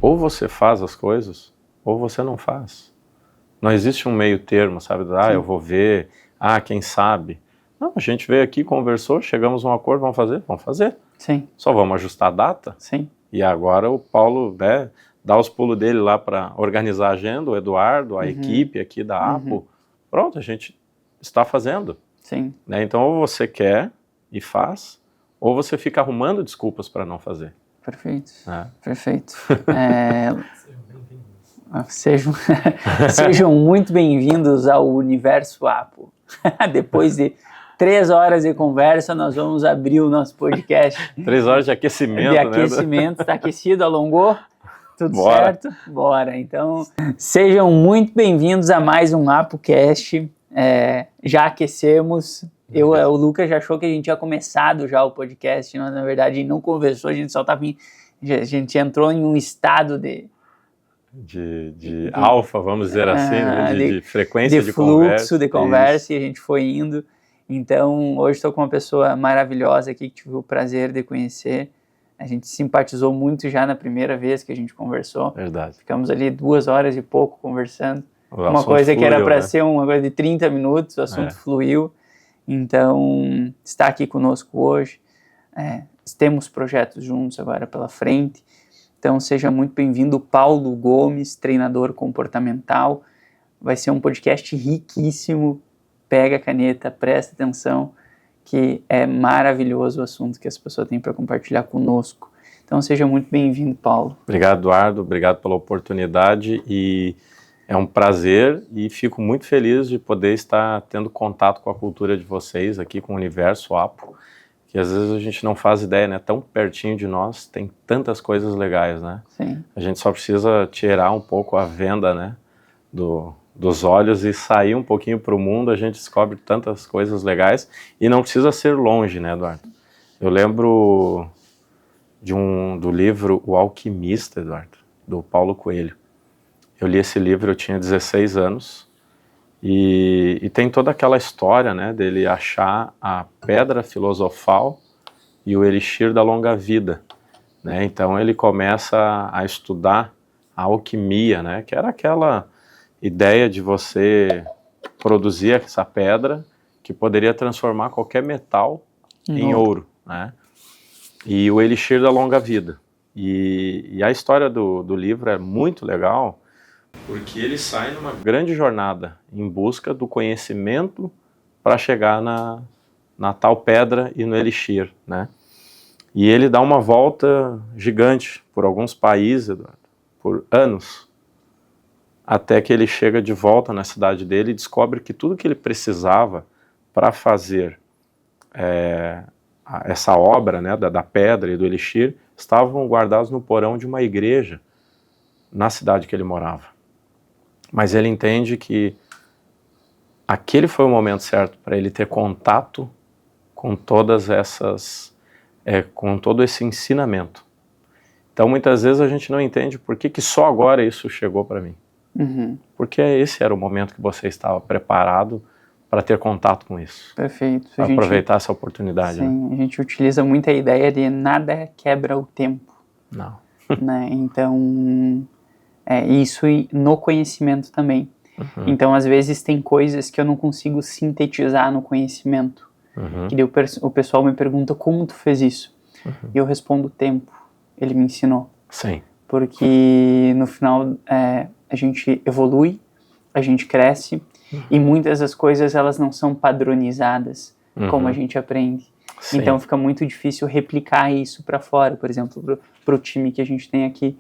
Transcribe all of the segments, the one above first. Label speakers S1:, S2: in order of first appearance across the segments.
S1: ou você faz as coisas, ou você não faz. Não existe um meio termo, sabe? Eu vou ver, quem sabe. Não, a gente veio aqui, conversou, chegamos a um acordo, vamos fazer? Vamos fazer.
S2: Sim.
S1: Só vamos ajustar a data.
S2: Sim.
S1: E agora o Paulo, né, dá os pulos dele lá para organizar a agenda, o Eduardo, a equipe aqui da APO. Pronto, a gente está fazendo.
S2: Sim.
S1: Né? Então, ou você quer e faz, ou você fica arrumando desculpas para não fazer.
S2: Perfeito.
S1: É.
S2: Perfeito. Sejam muito bem-vindos ao Universo Apo. Depois de 3 horas de conversa, nós vamos abrir o nosso podcast.
S1: 3 horas de aquecimento,
S2: de aquecimento, está aquecido, alongou? Tudo certo? Bora. Então, sejam muito bem-vindos a mais um ApoCast. Já aquecemos. O Lucas já achou que a gente tinha começado já o podcast, mas na verdade não conversou, a gente só estava a gente entrou em um estado de
S1: alfa, vamos dizer assim, né? de frequência de
S2: fluxo de conversa, e a gente foi indo. Então, hoje estou com uma pessoa maravilhosa aqui que tive o prazer de conhecer. A gente simpatizou muito já na primeira vez que a gente conversou.
S1: Verdade.
S2: Ficamos ali 2 horas e pouco conversando. Uma coisa fluiu, que era para ser uma coisa de 30 minutos, o assunto fluiu. Então, está aqui conosco hoje. Temos projetos juntos agora pela frente. Então, seja muito bem-vindo, Paulo Gomes, treinador comportamental. Vai ser um podcast riquíssimo. Pega a caneta, presta atenção, que é maravilhoso o assunto que as pessoas têm para compartilhar conosco. Então, seja muito bem-vindo, Paulo.
S1: Obrigado, Eduardo. Obrigado pela oportunidade e é um prazer e fico muito feliz de poder estar tendo contato com a cultura de vocês aqui, com o Universo Apo, que às vezes a gente não faz ideia, né? Tão pertinho de nós, tem tantas coisas legais, né?
S2: Sim.
S1: A gente só precisa tirar um pouco a venda, né? Dos olhos e sair um pouquinho para o mundo, a gente descobre tantas coisas legais e não precisa ser longe, né, Eduardo? Eu lembro do livro O Alquimista, Eduardo, do Paulo Coelho. Eu li esse livro, eu tinha 16 anos e tem toda aquela história, né, dele achar a pedra filosofal e o elixir da longa vida, né? Então ele começa a estudar a alquimia, né, que era aquela ideia de você produzir essa pedra que poderia transformar qualquer metal em ouro, né? E o elixir da longa vida. E a história do livro é muito legal, porque ele sai numa grande jornada em busca do conhecimento para chegar na tal pedra e no elixir, né? E ele dá uma volta gigante por alguns países, Eduardo, por anos, até que ele chega de volta na cidade dele e descobre que tudo que ele precisava para fazer essa obra, né, da pedra e do elixir estavam guardados no porão de uma igreja na cidade que ele morava. Mas ele entende que aquele foi o momento certo para ele ter contato com todas essas, com todo esse ensinamento. Então muitas vezes a gente não entende por que só agora isso chegou para mim. Porque esse era o momento que você estava preparado para ter contato com isso.
S2: Perfeito.
S1: Para aproveitar essa oportunidade.
S2: Sim, né? A gente utiliza muito a ideia de nada quebra o tempo.
S1: Não.
S2: Né? Então, isso no conhecimento também. Então, às vezes tem coisas que eu não consigo sintetizar no conhecimento. Que o pessoal me pergunta, como tu fez isso? E eu respondo, tempo. Ele me ensinou.
S1: Sim.
S2: Porque no final a gente evolui, a gente cresce, e muitas das coisas elas não são padronizadas como a gente aprende. Sim. Então fica muito difícil replicar isso para fora, por exemplo, para o time que a gente tem aqui.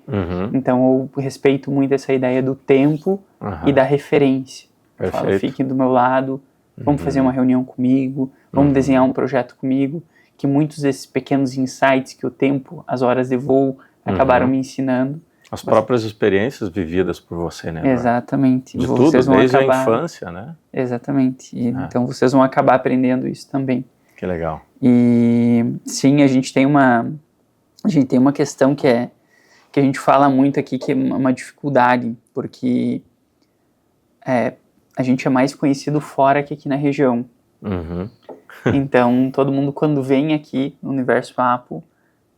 S2: Então eu respeito muito essa ideia do tempo e da referência. Eu falo, fique do meu lado, vamos fazer uma reunião comigo, vamos desenhar um projeto comigo, que muitos desses pequenos insights que o tempo, as horas de voo acabaram me ensinando.
S1: As próprias experiências vividas por você, né?
S2: Exatamente.
S1: De tudo, desde a infância, né?
S2: Exatamente. Então vocês vão acabar aprendendo isso também.
S1: Que legal.
S2: E sim, a gente tem uma questão que a gente fala muito aqui, que é uma dificuldade, porque a gente é mais conhecido fora que aqui na região. Então, todo mundo quando vem aqui no Universo Apo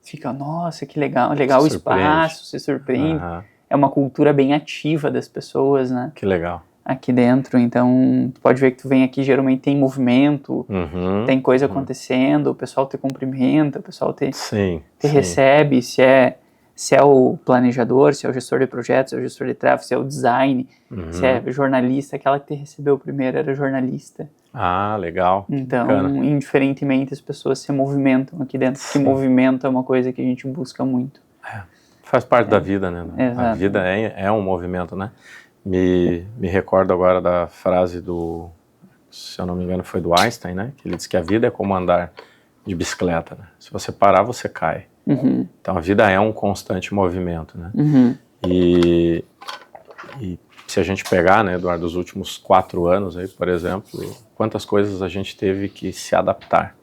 S2: fica, nossa, que legal, legal o espaço, se surpreende. É uma cultura bem ativa das pessoas, né?
S1: Que legal.
S2: Aqui dentro, então, tu pode ver que tu vem aqui, geralmente tem movimento, tem coisa acontecendo, o pessoal te cumprimenta, o pessoal te recebe, se é o planejador, se é o gestor de projetos, se é o gestor de tráfego, se é o design, se é jornalista, aquela que te recebeu primeiro era jornalista.
S1: Ah, legal.
S2: Então,
S1: bacana.
S2: indiferentemente, as pessoas se movimentam aqui dentro, porque movimento é uma coisa que a gente busca muito.
S1: Faz parte da vida, né?
S2: Exato.
S1: A vida é um movimento, né? Me recordo agora da frase se eu não me engano, foi do Einstein, né? Que ele disse que a vida é como andar de bicicleta, né? Se você parar, você cai. Então a vida é um constante movimento, né? E se a gente pegar, né, Eduardo, os últimos 4 anos aí, por exemplo, quantas coisas a gente teve que se adaptar,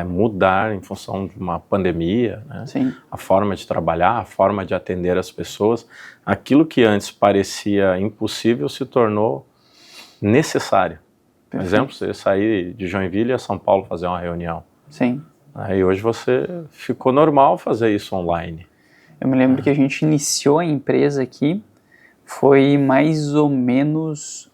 S1: mudar em função de uma pandemia, né?
S2: Sim.
S1: A forma de trabalhar, a forma de atender as pessoas. Aquilo que antes parecia impossível se tornou necessário. Por exemplo, você sair de Joinville a São Paulo fazer uma reunião.
S2: Sim.
S1: Aí hoje ficou normal fazer isso online.
S2: Eu me lembro que a gente iniciou a empresa aqui, foi mais ou menos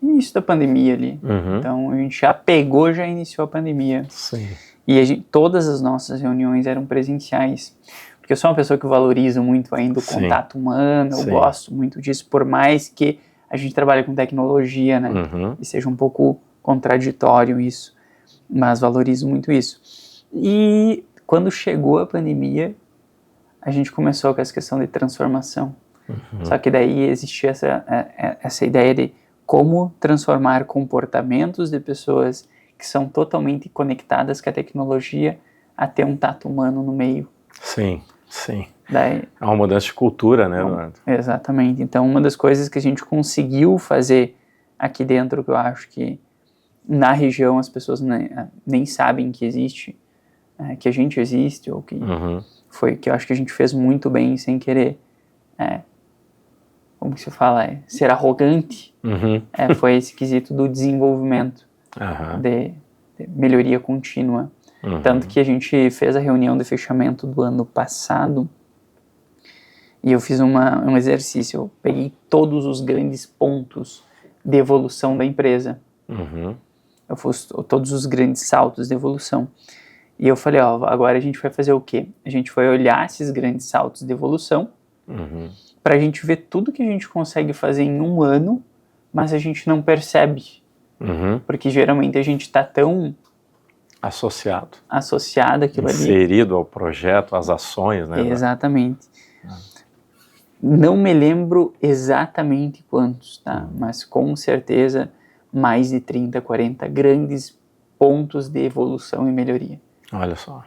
S2: início da pandemia ali. Então a gente já iniciou a pandemia.
S1: Sim.
S2: E todas as nossas reuniões eram presenciais. Porque eu sou uma pessoa que valorizo muito ainda o contato humano, eu gosto muito disso, por mais que a gente trabalhe com tecnologia, né? E seja um pouco contraditório isso, mas valorizo muito isso. E quando chegou a pandemia, a gente começou com essa questão de transformação. Só que daí existia essa ideia de como transformar comportamentos de pessoas que são totalmente conectadas com a tecnologia a ter um tato humano no meio.
S1: Sim, sim.
S2: Daí,
S1: é uma mudança de cultura, né, Eduardo?
S2: Exatamente. Então, uma das coisas que a gente conseguiu fazer aqui dentro, que eu acho que na região as pessoas nem sabem que existe, que a gente existe, ou que foi que eu acho que a gente fez muito bem sem querer, como que se fala, ser arrogante, foi esse quesito do desenvolvimento, de melhoria contínua. Tanto que a gente fez a reunião de fechamento do ano passado e eu fiz um exercício, eu peguei todos os grandes pontos de evolução da empresa. Eu fiz todos os grandes saltos de evolução. E eu falei, agora a gente vai fazer o quê? A gente vai olhar esses grandes saltos de evolução para a gente ver tudo que a gente consegue fazer em um ano, mas a gente não percebe. Porque geralmente a gente está tão associado àquilo ali.
S1: Inserido ao projeto, às ações, né?
S2: Exatamente. Não me lembro exatamente quantos, tá? Mas com certeza mais de 30, 40 grandes pontos de evolução e melhoria.
S1: Olha só.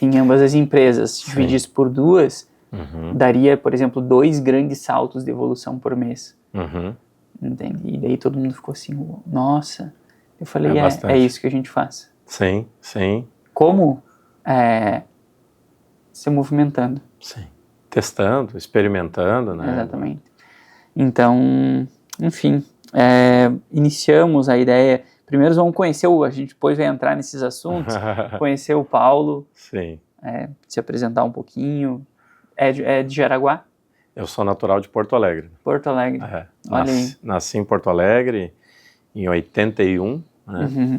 S2: Em ambas as empresas, se dividisse por 2, daria, por exemplo, 2 grandes saltos de evolução por mês. Entende? E daí todo mundo ficou assim, nossa. Eu falei, é isso que a gente faz.
S1: Sim, sim.
S2: Como? Se movimentando.
S1: Sim. Testando, experimentando, né?
S2: Exatamente. Então, enfim, iniciamos a ideia. Primeiro vamos conhecer a gente depois vai entrar nesses assuntos, conhecer o Paulo.
S1: Sim.
S2: Se apresentar um pouquinho. É de Jaraguá?
S1: Eu sou natural de Porto Alegre.
S2: Porto Alegre. Olha aí.
S1: Nasci em Porto Alegre em 81, né?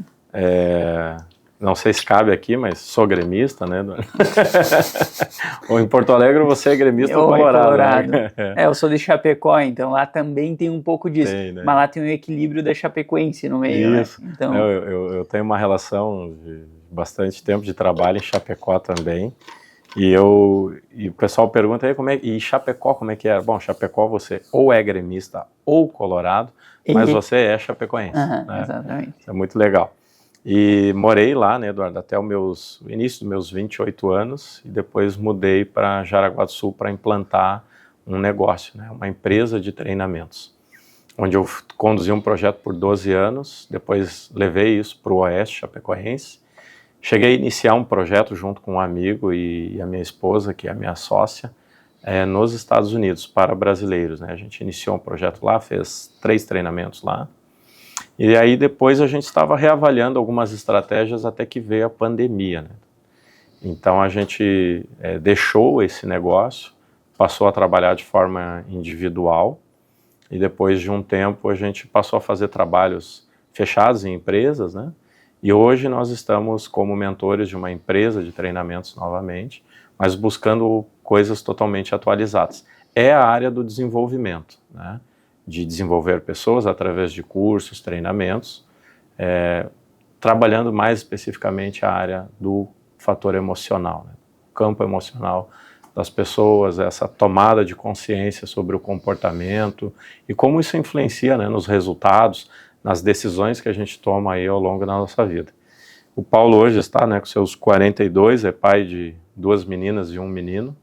S1: Não sei se cabe aqui, mas sou gremista, né? Ou em Porto Alegre você é gremista ou colorado. Né?
S2: Eu sou de Chapecó, então lá também tem um pouco disso. Tem, né? Mas lá tem um equilíbrio da Chapecoense no meio.
S1: Isso.
S2: Né? Então...
S1: Eu tenho uma relação de bastante tempo de trabalho em Chapecó também. E o pessoal pergunta aí e Chapecó como é que é? Bom, Chapecó você ou é gremista ou colorado, mas você é chapecoense. Né?
S2: Exatamente.
S1: Isso é muito legal. E morei lá, né, Eduardo, até o início dos meus 28 anos, e depois mudei para Jaraguá do Sul para implantar um negócio, né, uma empresa de treinamentos, onde eu conduzi um projeto por 12 anos, depois levei isso para o Oeste Chapecoense, cheguei a iniciar um projeto junto com um amigo e a minha esposa, que é a minha sócia, nos Estados Unidos, para brasileiros, né, a gente iniciou um projeto lá, fez 3 treinamentos lá, e aí depois a gente estava reavaliando algumas estratégias até que veio a pandemia, né? Então a gente deixou esse negócio, passou a trabalhar de forma individual e depois de um tempo a gente passou a fazer trabalhos fechados em empresas, né? E hoje nós estamos como mentores de uma empresa de treinamentos novamente, mas buscando coisas totalmente atualizadas. É a área do desenvolvimento, né? De desenvolver pessoas através de cursos, treinamentos, trabalhando mais especificamente a área do fator emocional, né? O campo emocional das pessoas, essa tomada de consciência sobre o comportamento e como isso influencia, né, nos resultados, nas decisões que a gente toma aí ao longo da nossa vida. O Paulo hoje está, né, com seus 42, é pai de 2 meninas e 1 menino,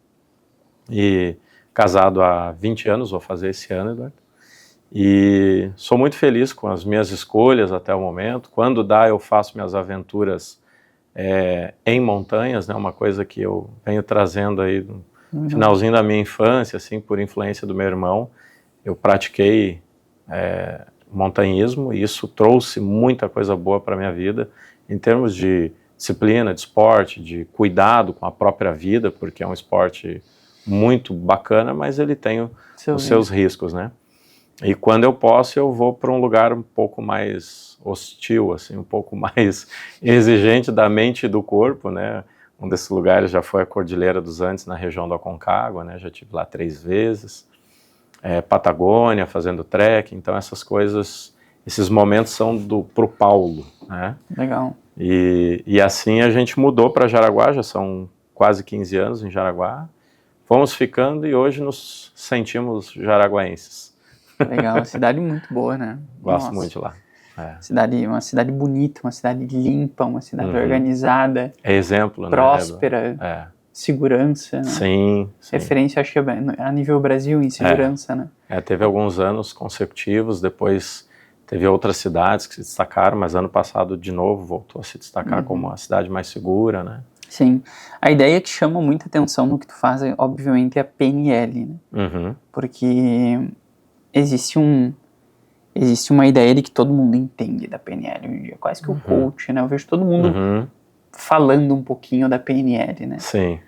S1: e casado há 20 anos, vou fazer esse ano, Eduardo. E sou muito feliz com as minhas escolhas até o momento. Quando dá, eu faço minhas aventuras em montanhas, né, uma coisa que eu venho trazendo aí no finalzinho da minha infância, assim, por influência do meu irmão. Eu pratiquei montanhismo e isso trouxe muita coisa boa para a minha vida, em termos de disciplina, de esporte, de cuidado com a própria vida, porque é um esporte muito bacana, mas ele tem os seus riscos, né? E quando eu posso, eu vou para um lugar um pouco mais hostil, assim, um pouco mais exigente da mente e do corpo, né? Um desses lugares já foi a Cordilheira dos Andes, na região do Aconcagua, né? Já estive lá 3 vezes. Patagônia, fazendo trekking, então essas coisas, esses momentos são pro Paulo, né?
S2: Legal.
S1: E assim a gente mudou para Jaraguá, já são quase 15 anos em Jaraguá. Fomos ficando e hoje nos sentimos jaraguaenses.
S2: Legal, uma cidade muito boa, né?
S1: Gosto muito de lá.
S2: Uma cidade bonita, uma cidade limpa, uma cidade organizada.
S1: É exemplo,
S2: próspera,
S1: né?
S2: Segurança, né?
S1: Sim.
S2: Referência, acho que a nível Brasil em segurança, né?
S1: Teve alguns anos consecutivos, depois teve outras cidades que se destacaram, mas ano passado de novo voltou a se destacar como a cidade mais segura, né?
S2: Sim. A ideia que chama muita atenção no que tu faz, obviamente, é a PNL, né? Porque existe uma ideia de que todo mundo entende da PNL hoje em dia, quase que o coach, né? Eu vejo todo mundo falando um pouquinho da PNL, né?
S1: Sim.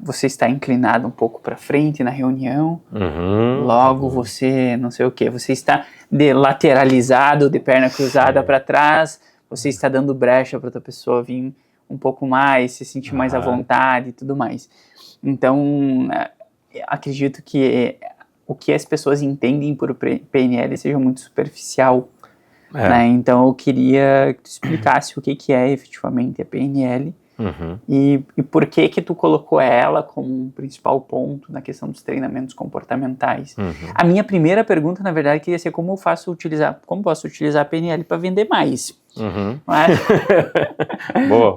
S2: Você está inclinado um pouco para frente na reunião, logo você não sei o que, você está lateralizado, de perna cruzada para trás, você está dando brecha para outra pessoa vir um pouco mais, se sentir mais à vontade e tudo mais. Então, acredito que o que as pessoas entendem por PNL seja muito superficial, né? Então eu queria que tu explicasse o que é efetivamente a PNL e por que tu colocou ela como um principal ponto na questão dos treinamentos comportamentais. A minha primeira pergunta, na verdade, queria ser como posso utilizar a PNL para vender mais.
S1: Boa.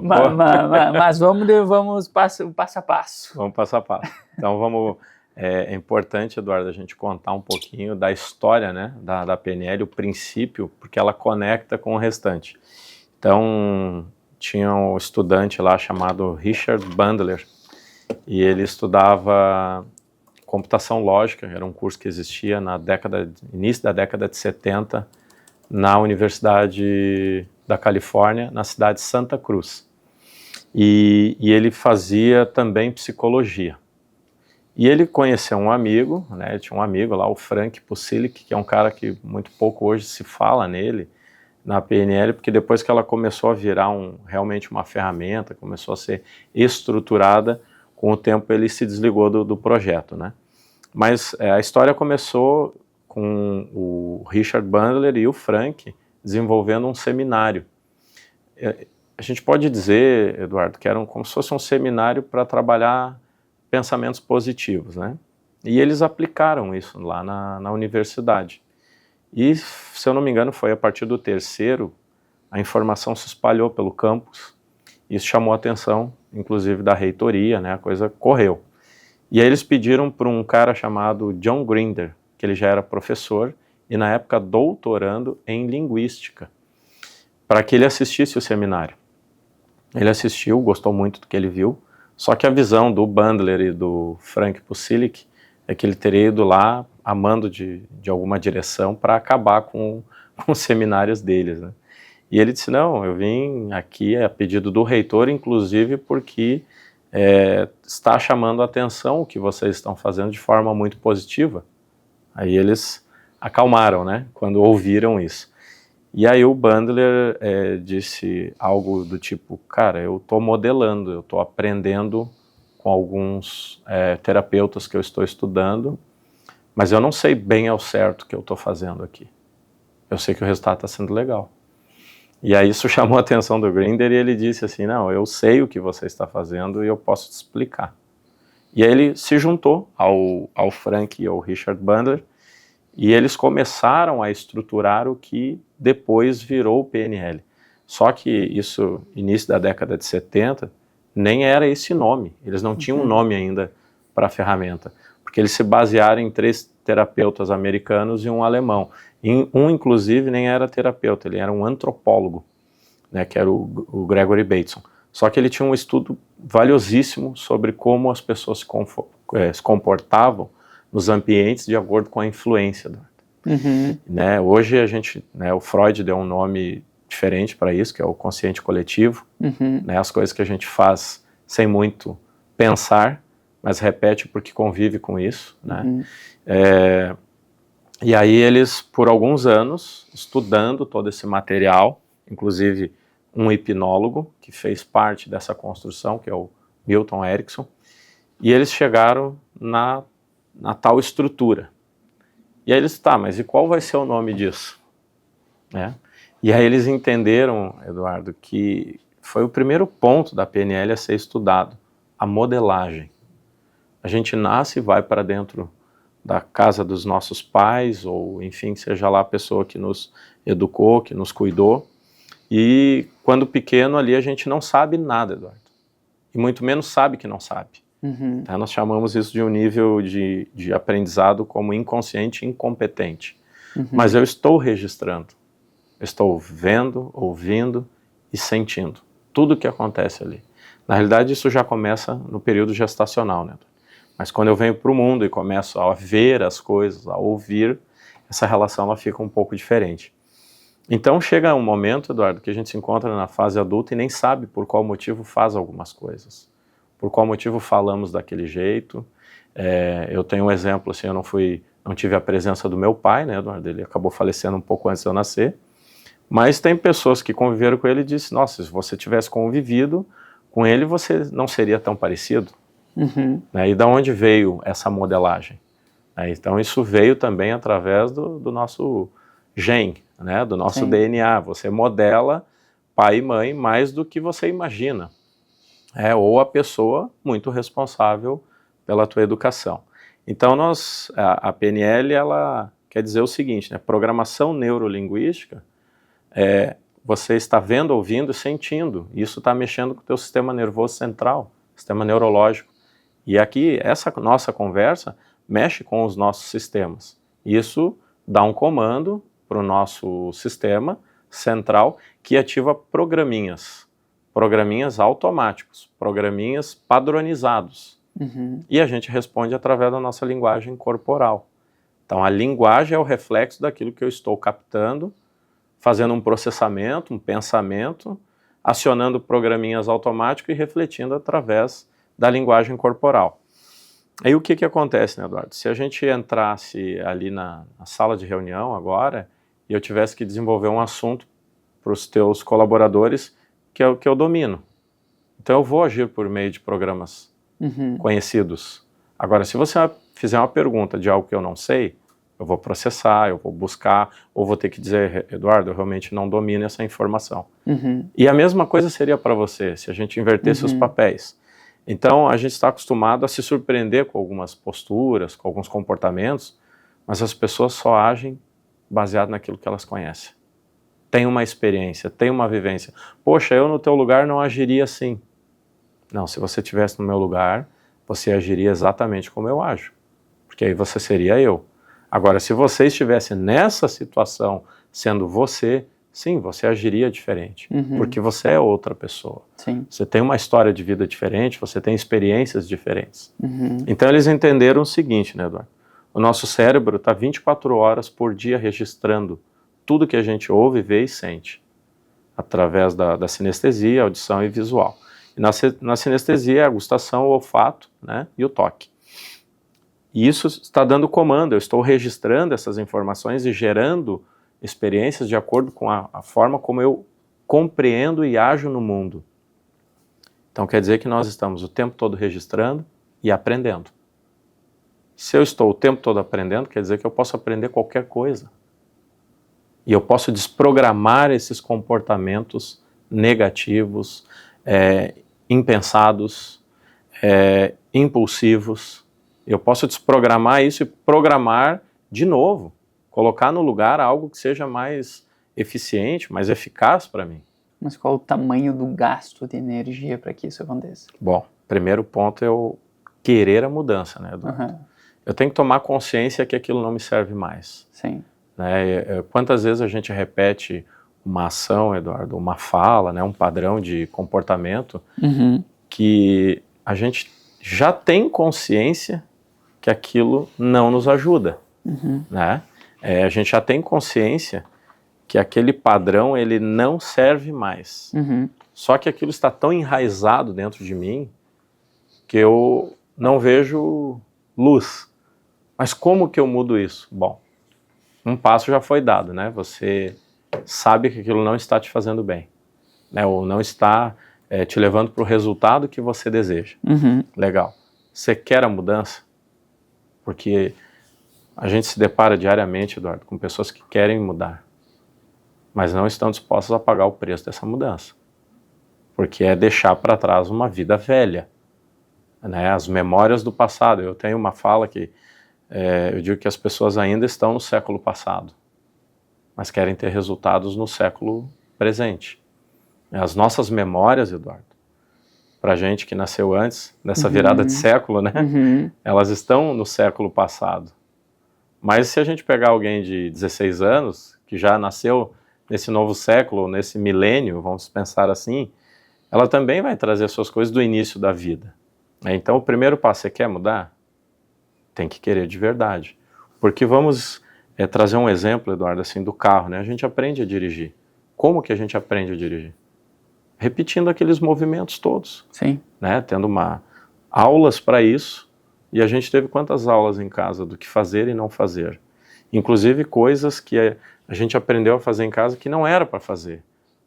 S2: Mas vamos passo a passo.
S1: Vamos passo a passo. Então é importante, Eduardo, a gente contar um pouquinho da história, né, da PNL, o princípio, porque ela conecta com o restante. Então, tinha um estudante lá chamado Richard Bandler, e ele estudava computação lógica, era um curso que existia início da década de 70, na Universidade da Califórnia, na cidade de Santa Cruz. E ele fazia também psicologia. E ele conheceu um amigo, né, tinha um amigo lá, o Frank Pusilic, que é um cara que muito pouco hoje se fala nele, na PNL, porque depois que ela começou a virar realmente uma ferramenta, começou a ser estruturada, com o tempo ele se desligou do projeto, né? Mas a história começou com o Richard Bandler e o Frank desenvolvendo um seminário. A gente pode dizer, Eduardo, que era como se fosse um seminário para trabalhar pensamentos positivos, né? E eles aplicaram isso lá na universidade. E, se eu não me engano, foi a partir do 3º, a informação se espalhou pelo campus. Isso chamou a atenção, inclusive, da reitoria, né? A coisa correu. E aí eles pediram para um cara chamado John Grinder, que ele já era professor e, na época, doutorando em linguística, para que ele assistisse o seminário. Ele assistiu, gostou muito do que ele viu, só que a visão do Bandler e do Frank Pusilic é que ele teria ido lá amando de alguma direção para acabar com os seminários deles, né? E ele disse, não, eu vim aqui a pedido do reitor, inclusive porque está chamando a atenção o que vocês estão fazendo de forma muito positiva. Aí eles acalmaram, né, quando ouviram isso. E aí o Bandler disse algo do tipo, cara, eu estou modelando, eu estou aprendendo com alguns terapeutas que eu estou estudando, mas eu não sei bem ao certo o que eu estou fazendo aqui. Eu sei que o resultado está sendo legal. E aí isso chamou a atenção do Grinder e ele disse assim, não, eu sei o que você está fazendo e eu posso te explicar. E aí ele se juntou ao Frank e ao Richard Bandler e eles começaram a estruturar o que depois virou o PNL. Só que isso, início da década de 70, nem era esse nome. Eles não tinham um nome ainda para a ferramenta, porque eles se basearam em 3 terapeutas americanos e um alemão. Um, inclusive, nem era terapeuta, ele era um antropólogo, né, que era o Gregory Bateson. Só que ele tinha um estudo valiosíssimo sobre como as pessoas se comportavam nos ambientes de acordo com a influência. Né, hoje a gente, né, o Freud deu um nome diferente para isso, que é o consciente coletivo, né, as coisas que a gente faz sem muito pensar, mas repete porque convive com isso, né? E aí eles, por alguns anos, estudando todo esse material, inclusive um hipnólogo que fez parte dessa construção, que é o Milton Erickson, e eles chegaram na tal estrutura. E aí eles, tá, mas e qual vai ser o nome disso? Né? E aí eles entenderam, Eduardo, que foi o primeiro ponto da PNL a ser estudado, a modelagem. A gente nasce e vai para dentro da casa dos nossos pais, ou enfim, seja lá a pessoa que nos educou, que nos cuidou, e quando pequeno ali a gente não sabe nada, Eduardo, e muito menos sabe que não sabe. Tá? Nós chamamos isso de um nível de aprendizado como inconsciente incompetente, mas eu estou registrando, eu estou vendo, ouvindo e sentindo tudo o que acontece ali. Na realidade isso já começa no período gestacional, né? Mas quando eu venho para o mundo e começo a ver as coisas, a ouvir, essa relação ela fica um pouco diferente. Então chega um momento, Eduardo, que a gente se encontra na fase adulta e nem sabe por qual motivo faz algumas coisas. Por qual motivo falamos daquele jeito. Eu tenho um exemplo, assim, eu não tive a presença do meu pai, né, Eduardo? Ele acabou falecendo um pouco antes de eu nascer. Mas tem pessoas que conviveram com ele e dizem, nossa, se você tivesse convivido com ele, você não seria tão parecido. Né? E da onde veio essa modelagem? Então isso veio também através do nosso gene, né? Do nosso DNA. Você modela pai e mãe mais do que você imagina. Ou a pessoa muito responsável pela tua educação. Então a PNL ela quer dizer o seguinte, né? Programação neurolinguística você está vendo, ouvindo e sentindo. Isso está mexendo com o teu sistema nervoso central, sistema neurológico. E aqui, essa nossa conversa mexe com os nossos sistemas. Isso dá um comando para o nosso sistema central que ativa programinhas automáticos, programinhas padronizados. E a gente responde através da nossa linguagem corporal. Então, a linguagem é o reflexo daquilo que eu estou captando, fazendo um processamento, um pensamento, acionando programinhas automáticos e refletindo através da linguagem corporal. Aí o que acontece, né, Eduardo? Se a gente entrasse ali na sala de reunião agora e eu tivesse que desenvolver um assunto para os teus colaboradores que eu domino, então eu vou agir por meio de programas conhecidos. Agora, se você fizer uma pergunta de algo que eu não sei, eu vou processar, eu vou buscar, ou vou ter que dizer, Eduardo, eu realmente não domino essa informação. E a mesma coisa seria para você, se a gente invertesse os papéis. Então, a gente está acostumado a se surpreender com algumas posturas, com alguns comportamentos, mas as pessoas só agem baseado naquilo que elas conhecem. Tem uma experiência, tem uma vivência. Poxa, eu no teu lugar não agiria assim. Não, se você estivesse no meu lugar, você agiria exatamente como eu ajo, porque aí você seria eu. Agora, se você estivesse nessa situação, sendo você, sim, você agiria diferente, porque você é outra pessoa.
S2: Sim.
S1: Você tem uma história de vida diferente, você tem experiências diferentes. Então eles entenderam o seguinte, né, Eduardo? O nosso cérebro está 24 horas por dia registrando tudo que a gente ouve, vê e sente. através da sinestesia, audição e visual. E na sinestesia é a gustação, o olfato, né, e o toque. E isso está dando comando, eu estou registrando essas informações e gerando experiências de acordo com a forma como eu compreendo e ajo no mundo. Então quer dizer que nós estamos o tempo todo registrando e aprendendo. Se eu estou o tempo todo aprendendo, quer dizer que eu posso aprender qualquer coisa. E eu posso desprogramar esses comportamentos negativos, impensados, impulsivos. Eu posso desprogramar isso e programar de novo, colocar no lugar algo que seja mais eficiente, mais eficaz para mim.
S2: Mas qual o tamanho do gasto de energia para que isso aconteça?
S1: Bom, primeiro ponto é eu querer a mudança, né, Eduardo?
S2: Uhum.
S1: Eu tenho que tomar consciência que aquilo não me serve mais.
S2: Sim.
S1: Né? Quantas vezes a gente repete uma ação, Eduardo, uma fala, né, um padrão de comportamento, que a gente já tem consciência que aquilo não nos ajuda, né? A gente já tem consciência que aquele padrão ele não serve mais. Só que aquilo está tão enraizado dentro de mim que eu não vejo luz. Mas como que eu mudo isso? Bom, um passo já foi dado, né? Você sabe que aquilo não está te fazendo bem, né? Ou não está te levando para o resultado que você deseja. Legal. Você quer a mudança? Porque a gente se depara diariamente, Eduardo, com pessoas que querem mudar, mas não estão dispostas a pagar o preço dessa mudança. Porque é deixar para trás uma vida velha, né? As memórias do passado. Eu tenho uma fala que eu digo que as pessoas ainda estão no século passado, mas querem ter resultados no século presente. As nossas memórias, Eduardo, para gente que nasceu antes, nessa virada de século, né? Elas estão no século passado. Mas se a gente pegar alguém de 16 anos, que já nasceu nesse novo século, nesse milênio, vamos pensar assim, ela também vai trazer suas coisas do início da vida. Então o primeiro passo, você quer mudar? Tem que querer de verdade. Porque vamos trazer um exemplo, Eduardo, assim, do carro, né? A gente aprende a dirigir. Como que a gente aprende a dirigir? Repetindo aqueles movimentos todos.
S2: Sim.
S1: Né? Tendo aulas para isso. E a gente teve quantas aulas em casa do que fazer e não fazer? Inclusive coisas que a gente aprendeu a fazer em casa que não era para fazer.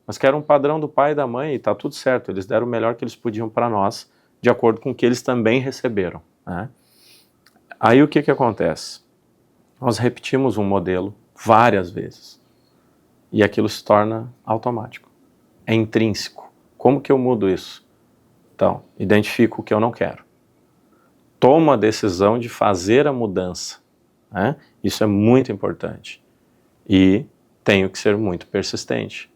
S1: Mas que era um padrão do pai e da mãe e está tudo certo. Eles deram o melhor que eles podiam para nós, de acordo com o que eles também receberam, né? Aí o que acontece? Nós repetimos um modelo várias vezes e aquilo se torna automático, é intrínseco. Como que eu mudo isso? Então, identifico o que eu não quero. Tomo a decisão de fazer a mudança, né? Isso é muito importante e tenho que ser muito persistente.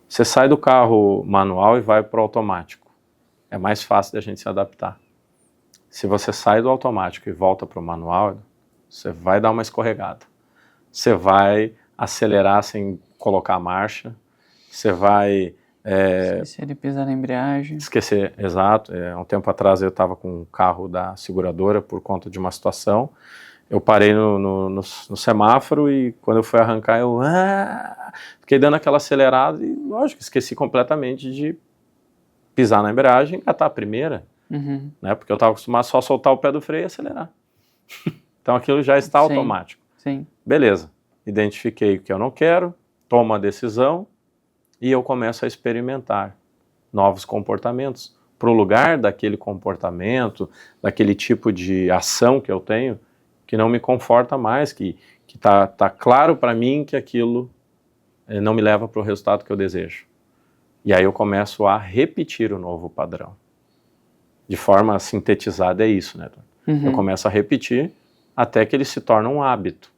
S1: Você sai do carro manual e vai para o automático, é mais fácil da gente se adaptar. Se você sai do automático e volta para o manual, você vai dar uma escorregada. Você vai acelerar sem colocar a marcha. Você vai...
S2: esquecer de pisar na embreagem.
S1: Esquecer, exato. Há um tempo atrás eu estava com um carro da seguradora por conta de uma situação. Eu parei no semáforo e quando eu fui arrancar, eu fiquei dando aquela acelerada e, lógico, esqueci completamente de pisar na embreagem e engatar a primeira. Né? Porque eu estava acostumado só a soltar o pé do freio e acelerar. Então aquilo já está automático.
S2: Sim.
S1: Beleza, identifiquei o que eu não quero, tomo a decisão e eu começo a experimentar novos comportamentos para o lugar daquele comportamento, daquele tipo de ação que eu tenho, que não me conforta mais, que tá claro para mim que aquilo não me leva para o resultado que eu desejo. E aí eu começo a repetir o novo padrão. De forma sintetizada é isso, né? Eu começo a repetir até que ele se torna um hábito.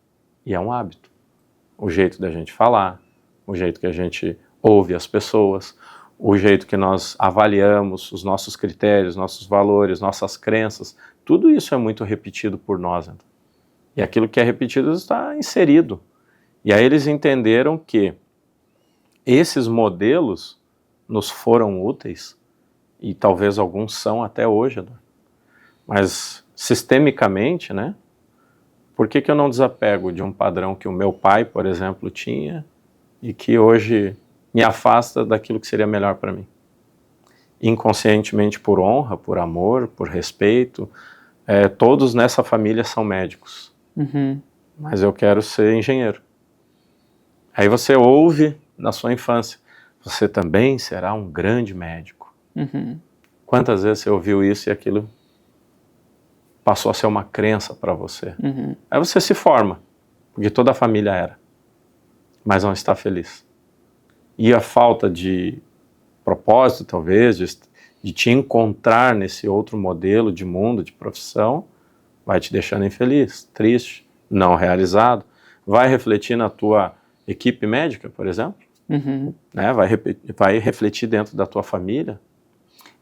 S1: E é um hábito. O jeito da gente falar, o jeito que a gente ouve as pessoas, o jeito que nós avaliamos os nossos critérios, nossos valores, nossas crenças, tudo isso é muito repetido por nós. Né? E aquilo que é repetido está inserido. E aí eles entenderam que esses modelos nos foram úteis, e talvez alguns são até hoje, né? Mas sistemicamente, né? Por que eu não desapego de um padrão que o meu pai, por exemplo, tinha e que hoje me afasta daquilo que seria melhor para mim. Inconscientemente, por honra, por amor, por respeito, todos nessa família são médicos, mas eu quero ser engenheiro. Aí você ouve na sua infância, você também será um grande médico. Quantas vezes você ouviu isso e aquilo passou a ser uma crença para você? Aí você se forma, porque toda a família era, mas não está feliz. E a falta de propósito, talvez, de te encontrar nesse outro modelo de mundo, de profissão, vai te deixando infeliz, triste, não realizado. Vai refletir na tua equipe médica, por exemplo, né? Vai refletir dentro da tua família.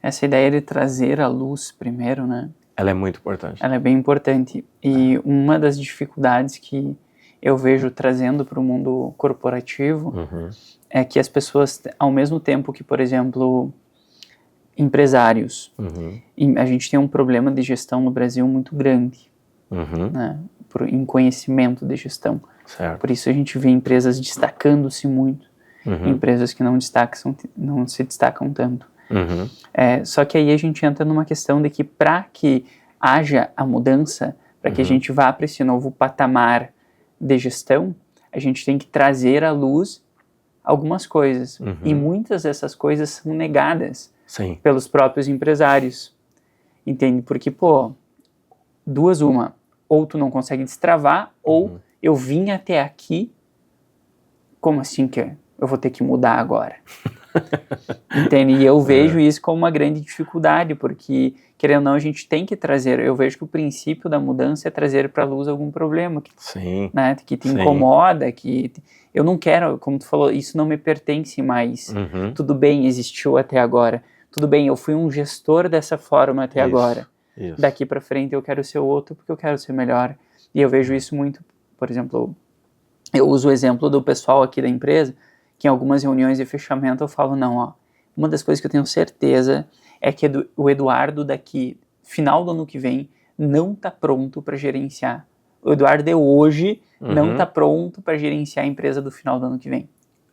S2: Essa ideia de trazer a luz primeiro, né?
S1: Ela é muito importante.
S2: Ela é bem importante. E uma das dificuldades que eu vejo trazendo para o mundo corporativo é que as pessoas, ao mesmo tempo que, por exemplo, empresários, a gente tem um problema de gestão no Brasil muito grande, né? Em conhecimento de gestão.
S1: Certo.
S2: Por isso a gente vê empresas destacando-se muito, empresas que não se destacam tanto. Só que aí a gente entra numa questão de que para que haja a mudança, para que a gente vá para esse novo patamar de gestão, a gente tem que trazer à luz algumas coisas. E muitas dessas coisas são negadas pelos próprios empresários. Entende? Porque, duas uma. Ou tu não consegue destravar, ou eu vim até aqui, como assim que eu vou ter que mudar agora? Entende? E eu vejo isso como uma grande dificuldade, porque, querendo ou não, a gente tem que trazer, eu vejo que o princípio da mudança é trazer para a luz algum problema que, né, que te incomoda, que eu não quero, como tu falou, isso não me pertence mais. Tudo bem, existiu até agora. Tudo bem, eu fui um gestor dessa forma até agora. Daqui para frente eu quero ser outro porque eu quero ser melhor. E eu vejo isso muito, por exemplo, eu uso o exemplo do pessoal aqui da empresa, que em algumas reuniões de fechamento eu falo, uma das coisas que eu tenho certeza é que o Eduardo daqui, final do ano que vem, não está pronto para gerenciar. O Eduardo de hoje não está pronto para gerenciar a empresa do final do ano que vem.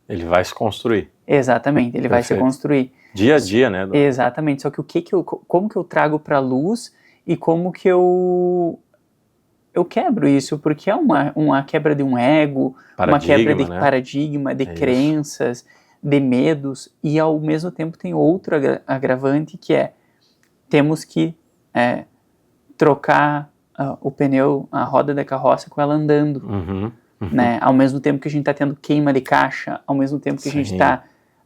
S1: Ele vai se construir.
S2: Exatamente, ele vai se construir.
S1: Dia a dia, né?
S2: Exatamente, só que como que eu trago para a luz e como que eu quebro isso, porque é uma quebra de um ego, uma quebra de paradigma, de crenças, de medos, e ao mesmo tempo tem outro agravante que temos que trocar o pneu, a roda da carroça com ela andando, né? Ao mesmo tempo que a gente está tendo queima de caixa, ao mesmo tempo que a gente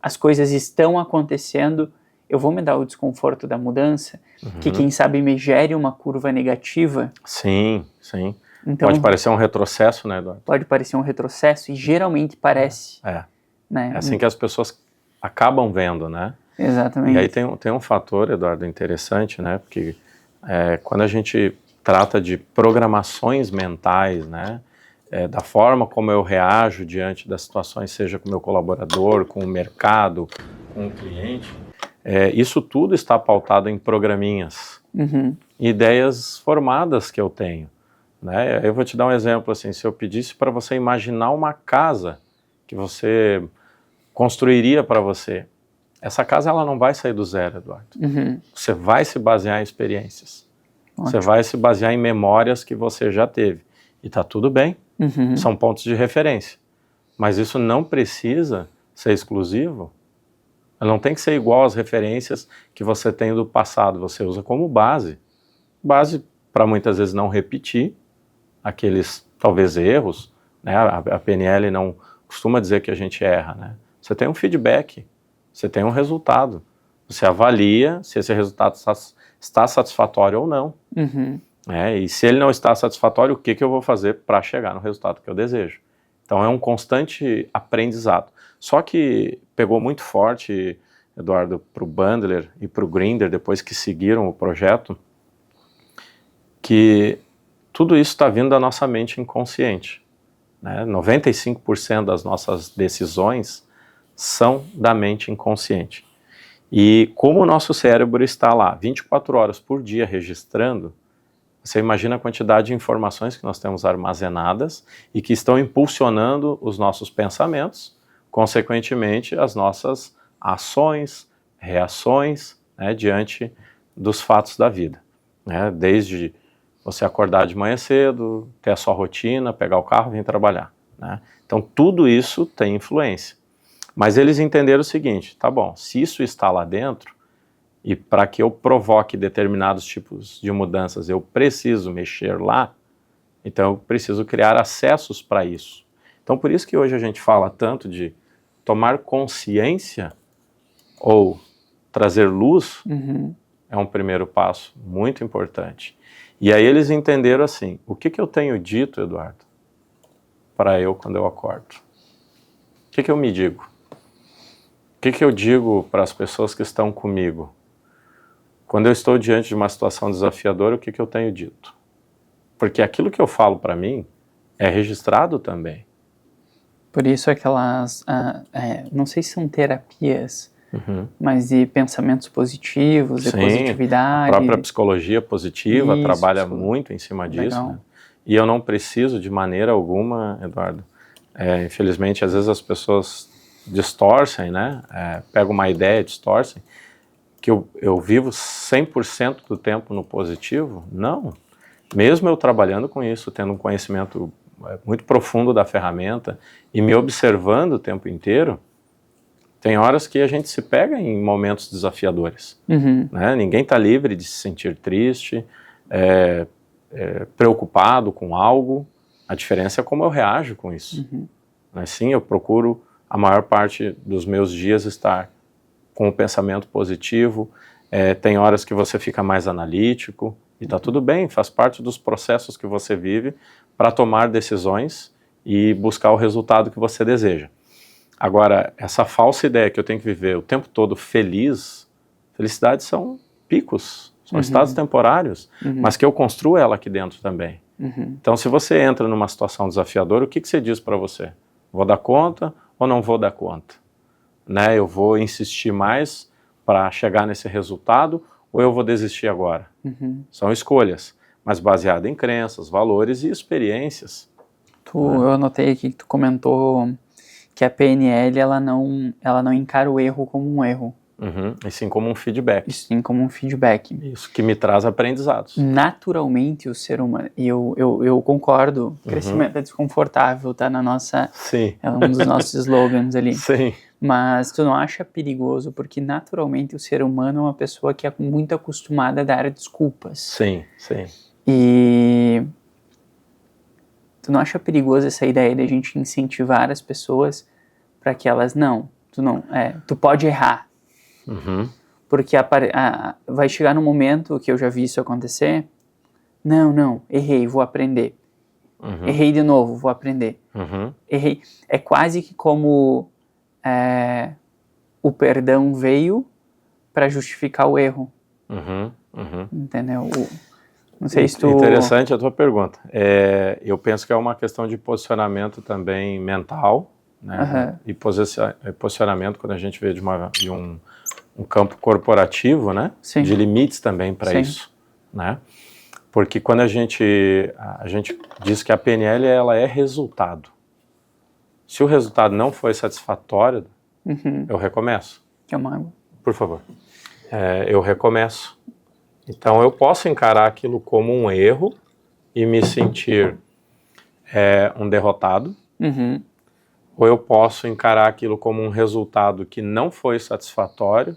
S2: as coisas estão acontecendo, eu vou me dar o desconforto da mudança, que quem sabe me gere uma curva negativa.
S1: Sim. Então, pode parecer um retrocesso, né, Eduardo?
S2: Pode parecer um retrocesso, e geralmente parece. Né?
S1: É assim que as pessoas acabam vendo, né?
S2: Exatamente.
S1: E aí tem um fator, Eduardo, interessante, né? Porque quando a gente trata de programações mentais, né? Da forma como eu reajo diante das situações, seja com o meu colaborador, com o mercado, com o cliente, isso tudo está pautado em programinhas, ideias formadas que eu tenho, né? Eu vou te dar um exemplo, assim, se eu pedisse para você imaginar uma casa que você construiria para você, essa casa ela não vai sair do zero, Eduardo. Você vai se basear em experiências, você vai se basear em memórias que você já teve, e tá tudo bem. São pontos de referência, mas isso não precisa ser exclusivo, não tem que ser igual às referências que você tem do passado, você usa como base para muitas vezes não repetir aqueles, talvez, erros, né? A PNL não costuma dizer que a gente erra, né? Você tem um feedback, você tem um resultado, você avalia se esse resultado está satisfatório ou não. E se ele não está satisfatório, o que eu vou fazer para chegar no resultado que eu desejo? Então é um constante aprendizado. Só que pegou muito forte, Eduardo, para o Bandler e para o Grinder, depois que seguiram o projeto, que tudo isso está vindo da nossa mente inconsciente, né? 95% das nossas decisões são da mente inconsciente. E como o nosso cérebro está lá 24 horas por dia registrando, você imagina a quantidade de informações que nós temos armazenadas e que estão impulsionando os nossos pensamentos, consequentemente, as nossas ações, reações, né, diante dos fatos da vida, né, desde você acordar de manhã cedo, ter a sua rotina, pegar o carro e vir trabalhar, né? Então tudo isso tem influência. Mas eles entenderam o seguinte, tá bom, se isso está lá dentro, e para que eu provoque determinados tipos de mudanças, eu preciso mexer lá, então eu preciso criar acessos para isso. Então por isso que hoje a gente fala tanto de tomar consciência ou trazer luz, é um primeiro passo muito importante. E aí eles entenderam assim, o que eu tenho dito, Eduardo, para eu quando eu acordo? O que eu me digo? O que eu digo para as pessoas que estão comigo? Quando eu estou diante de uma situação desafiadora, o que eu tenho dito? Porque aquilo que eu falo para mim é registrado também.
S2: Por isso aquelas, não sei se são terapias, mas de pensamentos positivos, de positividade.
S1: A própria psicologia positiva trabalha muito em cima disso. Né? E eu não preciso de maneira alguma, Eduardo. Infelizmente, às vezes as pessoas distorcem, né? Pegam uma ideia, distorcem, que eu vivo 100% do tempo no positivo. Não. Mesmo eu trabalhando com isso, tendo um conhecimento muito profundo da ferramenta e me observando o tempo inteiro, tem horas que a gente se pega em momentos desafiadores. Né? Ninguém está livre de se sentir triste, preocupado com algo. A diferença é como eu reajo com isso. Mas sim, eu procuro a maior parte dos meus dias estar com o pensamento positivo. Tem horas que você fica mais analítico e está tudo bem, faz parte dos processos que você vive para tomar decisões e buscar o resultado que você deseja. Agora, essa falsa ideia que eu tenho que viver o tempo todo feliz, felicidade são picos, são estados temporários, mas que eu construo ela aqui dentro também. Então, se você entra numa situação desafiadora, o que você diz para você? Vou dar conta ou não vou dar conta? Né? Eu vou insistir mais para chegar nesse resultado ou eu vou desistir agora? São escolhas, mas baseadas em crenças, valores e experiências.
S2: Eu anotei aqui que tu comentou que a PNL ela não encara o erro como um erro.
S1: E sim como um feedback.
S2: E sim como um feedback.
S1: Isso, que me traz aprendizados.
S2: Naturalmente o ser humano, e eu concordo, crescimento é desconfortável, tá na nossa...
S1: Sim.
S2: É um dos nossos slogans ali.
S1: Sim.
S2: Mas tu não acha perigoso, porque naturalmente o ser humano é uma pessoa que é muito acostumada a dar desculpas.
S1: Sim, sim.
S2: E tu não acha perigoso essa ideia de a gente incentivar as pessoas para que elas, tu pode errar. Porque vai chegar num momento que eu já vi isso acontecer, errei, vou aprender. Errei de novo, vou aprender. Errei. É quase que como o perdão veio para justificar o erro. Entendeu? Não sei se tu...
S1: Interessante a tua pergunta. Eu penso que é uma questão de posicionamento também mental, né? E posicionamento quando a gente vê de um campo corporativo, né?
S2: Sim.
S1: De limites também para isso, né? Porque quando a gente diz que a PNL ela é resultado. Se o resultado não foi satisfatório, eu recomeço.
S2: É uma água.
S1: Por favor. Eu recomeço. Então eu posso encarar aquilo como um erro e me sentir um derrotado, ou eu posso encarar aquilo como um resultado que não foi satisfatório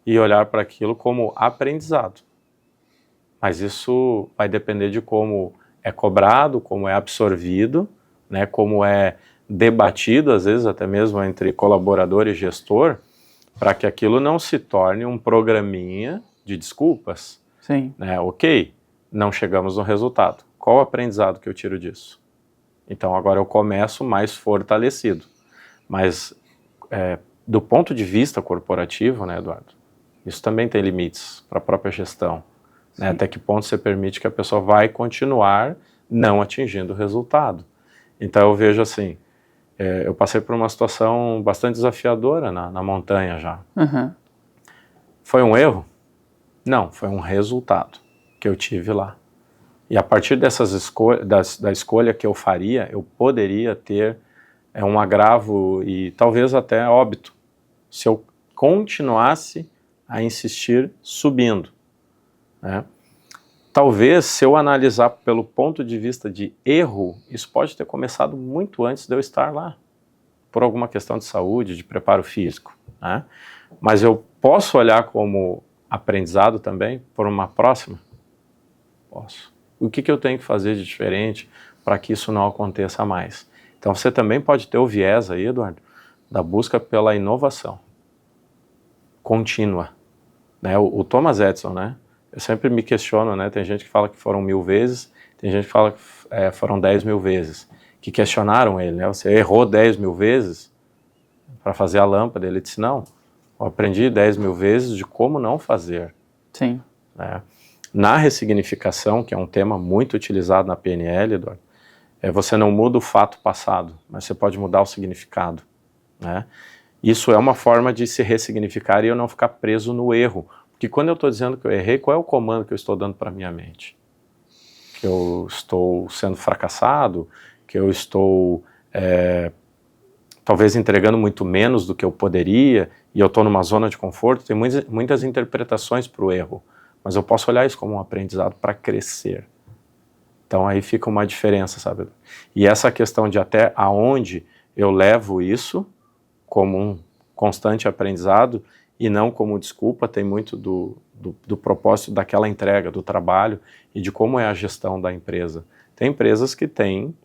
S1: e olhar para aquilo como aprendizado. Mas isso vai depender de como é cobrado, como é absorvido, né, como é debatido, às vezes até mesmo entre colaborador e gestor, para que aquilo não se torne um programinha de desculpas.
S2: Sim.
S1: Né? Ok, não chegamos no resultado. Qual o aprendizado que eu tiro disso? Então agora eu começo mais fortalecido. Mas do ponto de vista corporativo, né, Eduardo, isso também tem limites para a própria gestão. Né? Até que ponto você permite que a pessoa vai continuar não atingindo o resultado. Então eu vejo assim, eu passei por uma situação bastante desafiadora na montanha já. Foi um erro? Não, foi um resultado que eu tive lá. E a partir da escolha que eu faria, eu poderia ter é um agravo e talvez até óbito, se eu continuasse a insistir subindo, né? Talvez, se eu analisar pelo ponto de vista de erro, isso pode ter começado muito antes de eu estar lá, por alguma questão de saúde, de preparo físico, né? Mas eu posso olhar como aprendizado também por uma próxima? Posso. O que eu tenho que fazer de diferente para que isso não aconteça mais? Então você também pode ter o viés aí, Eduardo, da busca pela inovação contínua, né? O Thomas Edison, né? Eu sempre me questiono, né? Tem gente que fala que foram 1000 vezes, tem gente que fala que foram 10.000 vezes, que questionaram ele, né? Você errou 10.000 vezes para fazer a lâmpada? Ele disse, não, eu aprendi 10.000 vezes de como não fazer.
S2: Sim.
S1: Né? Na ressignificação, que é um tema muito utilizado na PNL, Eduardo, você não muda o fato passado, mas você pode mudar o significado, né? Isso é uma forma de se ressignificar e eu não ficar preso no erro. Porque quando eu estou dizendo que eu errei, qual é o comando que eu estou dando para a minha mente? Que eu estou sendo fracassado, que eu estou talvez entregando muito menos do que eu poderia, e eu estou numa zona de conforto. Tem muitas interpretações para o erro, mas eu posso olhar isso como um aprendizado para crescer. Então aí fica uma diferença, sabe? E essa questão de até aonde eu levo isso como um constante aprendizado e não como desculpa, tem muito do propósito daquela entrega, do trabalho e de como é a gestão da empresa. Tem empresas que têm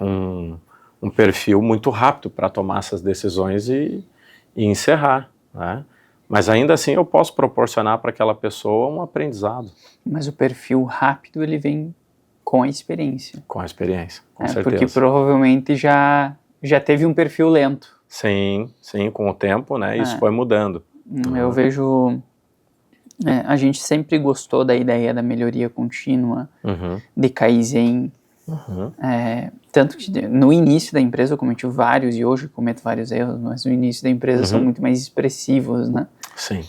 S1: um perfil muito rápido para tomar essas decisões e encerrar, né? Mas ainda assim eu posso proporcionar para aquela pessoa um aprendizado.
S2: Mas o perfil rápido, ele vem com a experiência.
S1: Com a experiência, com certeza.
S2: Porque provavelmente já teve um perfil lento.
S1: Sim, com o tempo, né, isso foi mudando.
S2: Eu vejo, a gente sempre gostou da ideia da melhoria contínua, de Kaizen, tanto que no início da empresa eu cometi vários, e hoje eu cometo vários erros, mas no início da empresa são muito mais expressivos, né?
S1: Sim.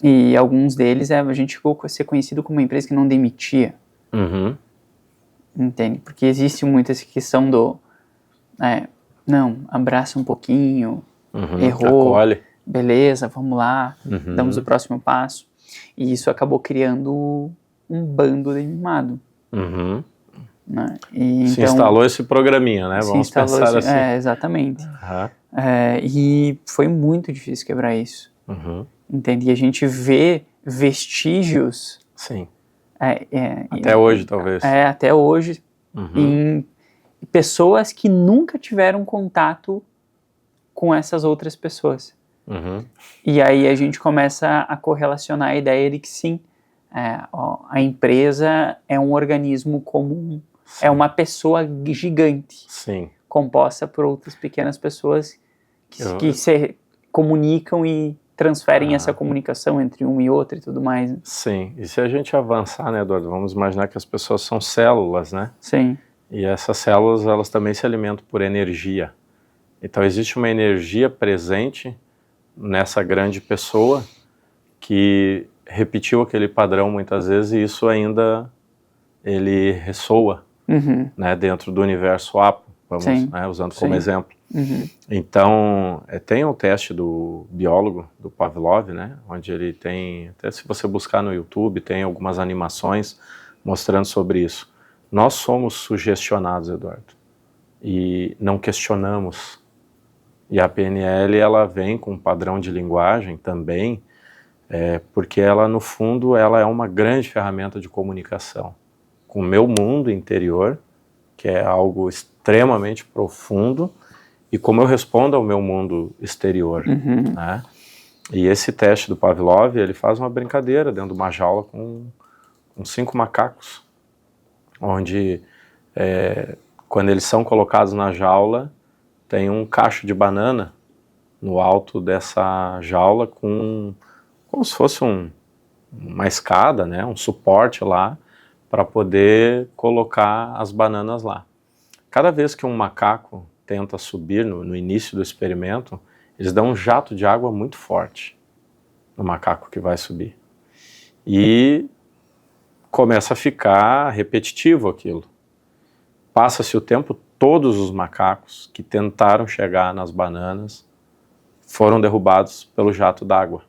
S2: E alguns deles, a gente ficou a ser conhecido como uma empresa que não demitia. Entende? Porque existe muito essa questão do não, abraça um pouquinho, errou,
S1: acolhe.
S2: Beleza, vamos lá, damos o próximo passo. E isso acabou criando um bando de mimado. Né? E,
S1: se
S2: então,
S1: instalou esse programinha, né? Vamos pensar assim.
S2: Exatamente. E foi muito difícil quebrar isso. Entende? E a gente vê vestígios.
S1: Sim. Até hoje, talvez.
S2: Até hoje. Em pessoas que nunca tiveram contato com essas outras pessoas. E aí a gente começa a correlacionar a ideia de que sim, a empresa é um organismo comum, é uma pessoa gigante, composta por outras pequenas pessoas que se comunicam e transferem essa comunicação entre um e outro e tudo mais. Né?
S1: Sim, e se a gente avançar, né, Eduardo, vamos imaginar que as pessoas são células, né?
S2: Sim.
S1: E essas células, elas também se alimentam por energia. Então existe uma energia presente nessa grande pessoa que repetiu aquele padrão muitas vezes e isso ainda ele ressoa, né, dentro do universo Apo, vamos, né, usando como exemplo. Então tem um teste do biólogo, do Pavlov, né, onde ele tem, até se você buscar no YouTube, tem algumas animações mostrando sobre isso. Nós somos sugestionados, Eduardo, e não questionamos. E a PNL, ela vem com um padrão de linguagem também, porque ela, no fundo, ela é uma grande ferramenta de comunicação com o meu mundo interior, que é algo extremamente profundo, e como eu respondo ao meu mundo exterior, né? E esse teste do Pavlov, ele faz uma brincadeira dentro de uma jaula com 5 macacos, onde quando eles são colocados na jaula, tem um cacho de banana no alto dessa jaula como se fosse uma escada, né, um suporte lá para poder colocar as bananas lá. Cada vez que um macaco tenta subir no início do experimento, eles dão um jato de água muito forte no macaco que vai subir. E começa a ficar repetitivo aquilo. Passa-se o tempo todos os macacos que tentaram chegar nas bananas foram derrubados pelo jato d'água.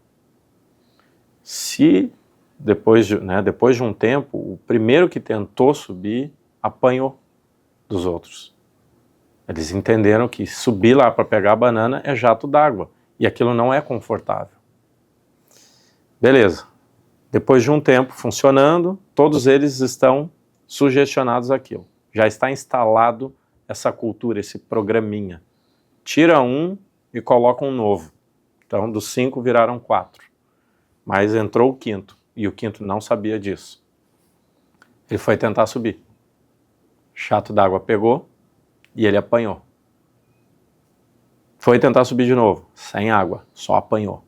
S1: Se depois de um tempo, o primeiro que tentou subir apanhou dos outros. Eles entenderam que subir lá para pegar a banana é jato d'água e aquilo não é confortável. Beleza. Depois de um tempo funcionando, todos eles estão sugestionados àquilo. Já está instalado essa cultura, esse programinha. Tira um e coloca um novo. Então, dos 5 viraram 4. Mas entrou o quinto, e o quinto não sabia disso. Ele foi tentar subir. Jato d'água pegou e ele apanhou. Foi tentar subir de novo, sem água, só apanhou.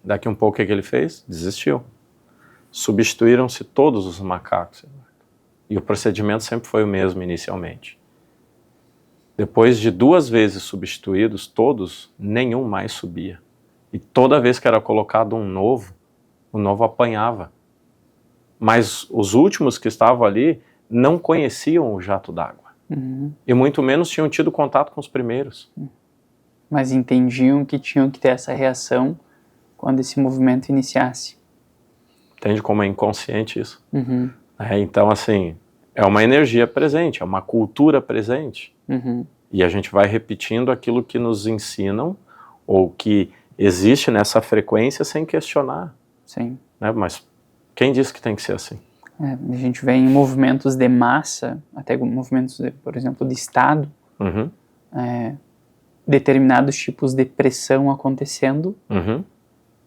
S1: Daqui um pouco o que ele fez? Desistiu. Substituíram-se todos os macacos. E o procedimento sempre foi o mesmo inicialmente. Depois de 2 vezes substituídos, todos, nenhum mais subia. E toda vez que era colocado um novo, o novo apanhava. Mas os últimos que estavam ali não conheciam o jato d'água. E muito menos tinham tido contato com os primeiros.
S2: Mas entendiam que tinham que ter essa reação quando esse movimento iniciasse.
S1: Entende como é inconsciente isso? Então, assim, é uma energia presente, é uma cultura presente. E a gente vai repetindo aquilo que nos ensinam ou que existe nessa frequência sem questionar.
S2: Sim.
S1: Né? Mas quem disse que tem que ser assim?
S2: A gente vê em movimentos de massa, até movimentos, por exemplo, de Estado, determinados tipos de pressão acontecendo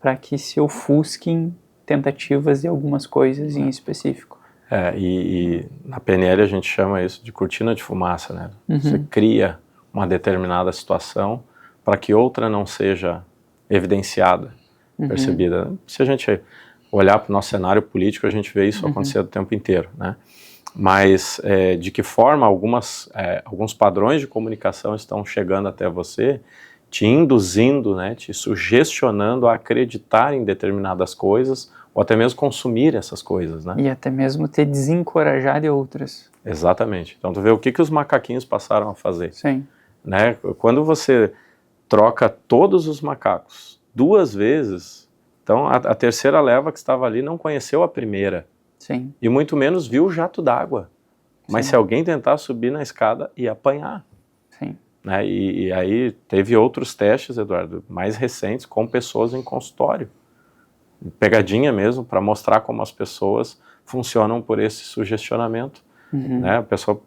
S2: para que se ofusquem tentativas de algumas coisas em específico.
S1: E na PNL a gente chama isso de cortina de fumaça, né? Você cria uma determinada situação para que outra não seja evidenciada, percebida. Se a gente olhar para o nosso cenário político, a gente vê isso acontecer o tempo inteiro, né? Mas de que forma alguns padrões de comunicação estão chegando até você, te induzindo, né, te sugestionando a acreditar em determinadas coisas, ou até mesmo consumir essas coisas, né?
S2: E até mesmo te desencorajar de outras.
S1: Exatamente. Então tu vê o que os macaquinhos passaram a fazer.
S2: Sim.
S1: Né? Quando você troca todos os macacos 2 vezes, então a terceira leva que estava ali não conheceu a primeira.
S2: Sim.
S1: E muito menos viu o jato d'água. Mas se alguém tentar subir na escada, ia apanhar.
S2: Sim.
S1: Né? E aí teve outros testes, Eduardo, mais recentes, com pessoas em consultório. Pegadinha mesmo, para mostrar como as pessoas funcionam por esse sugestionamento. Né? A pessoa,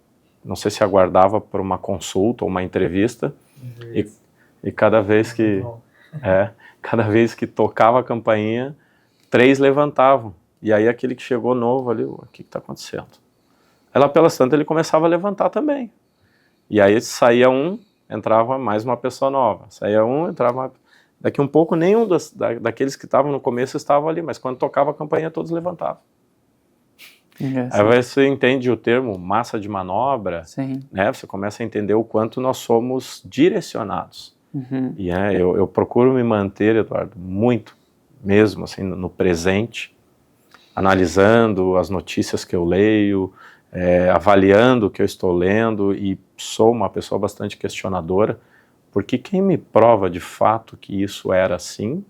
S1: não sei se aguardava por uma consulta ou uma entrevista, e cada vez que tocava a campainha, 3 levantavam. E aí aquele que chegou novo ali, o que está acontecendo? Aí lá pelas tantas ele começava a levantar também. E aí saía um, entrava mais uma pessoa nova. Saía um, entrava... Daqui um pouco nenhum daqueles que estavam no começo estava ali, mas quando tocava a campainha todos levantavam. Aí você entende o termo massa de manobra, né? Você começa a entender o quanto nós somos direcionados. E eu procuro me manter, Eduardo, muito mesmo assim, no presente, analisando as notícias que eu leio, avaliando o que eu estou lendo, e sou uma pessoa bastante questionadora, porque quem me prova de fato que isso era assim,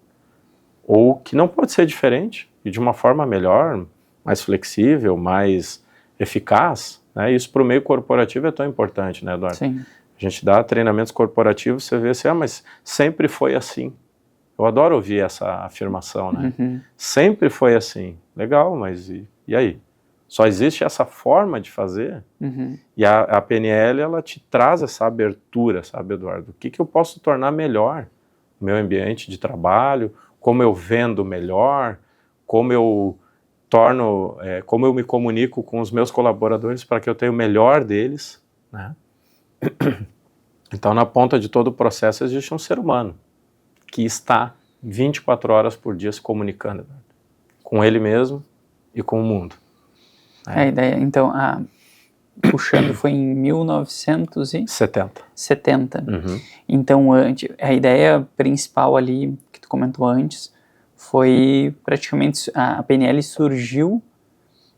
S1: ou que não pode ser diferente, e de uma forma melhor, mais flexível, mais eficaz, né? Isso para o meio corporativo é tão importante, né, Eduardo?
S2: Sim.
S1: A gente dá treinamentos corporativos, você vê assim, mas sempre foi assim. Eu adoro ouvir essa afirmação, né? Sempre foi assim. Legal, mas e aí? Só existe essa forma de fazer? E a PNL, ela te traz essa abertura, sabe, Eduardo? O que eu posso tornar melhor? O meu ambiente de trabalho, como eu vendo melhor, como eu como eu me comunico com os meus colaboradores para que eu tenha o melhor deles, né? Então, na ponta de todo o processo existe um ser humano que está 24 horas por dia se comunicando, Eduardo, com ele mesmo e com o mundo.
S2: A ideia, então, puxando, foi em 1970. Então, a ideia principal ali, que tu comentou antes, foi praticamente, a PNL surgiu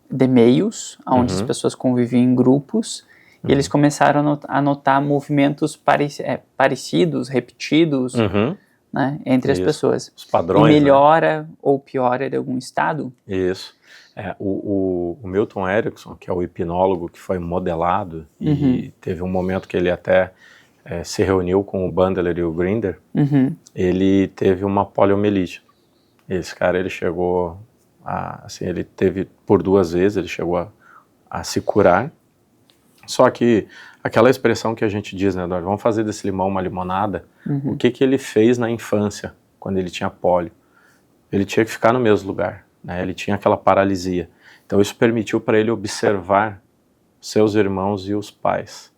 S2: de meios, onde as pessoas conviviam em grupos, E eles começaram a notar movimentos parecidos, repetidos, né, entre as pessoas.
S1: Os padrões,
S2: e melhora ou piora de algum estado?
S1: Isso. O Milton Erickson, que é o hipnólogo que foi modelado, e teve um momento que ele até se reuniu com o Bandler e o Grinder, ele teve uma poliomielite. Esse cara, ele chegou assim, ele teve por 2 vezes, ele chegou a se curar. Só que aquela expressão que a gente diz, né, Eduardo, vamos fazer desse limão uma limonada, o que ele fez na infância, quando ele tinha pólio? Ele tinha que ficar no mesmo lugar, né, ele tinha aquela paralisia. Então isso permitiu para ele observar seus irmãos e os pais.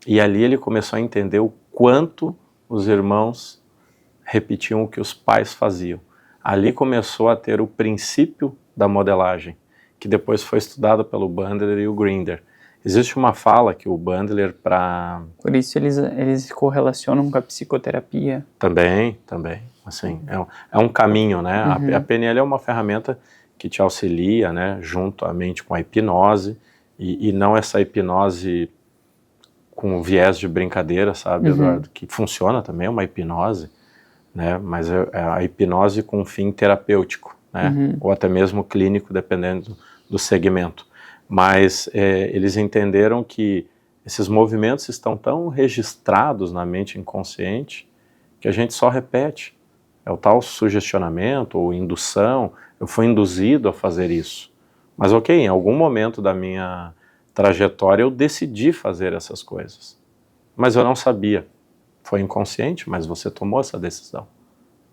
S1: E ali ele começou a entender o quanto os irmãos repetiam o que os pais faziam. Ali começou a ter o princípio da modelagem, que depois foi estudado pelo Bandler e o Grinder. Existe uma fala que o Bandler para...
S2: Por isso eles correlacionam com a psicoterapia.
S1: Também. Assim, é um caminho, né? A PNL é uma ferramenta que te auxilia, né, juntamente com a hipnose, e não essa hipnose com viés de brincadeira, sabe, Eduardo? Que funciona também, é uma hipnose, né? Mas é a hipnose com fim terapêutico, né? Ou até mesmo clínico, dependendo do segmento. Mas eles entenderam que esses movimentos estão tão registrados na mente inconsciente que a gente só repete. É o tal sugestionamento ou indução, eu fui induzido a fazer isso. Mas ok, em algum momento da minha trajetória eu decidi fazer essas coisas. Mas eu não sabia. Foi inconsciente, mas você tomou essa decisão.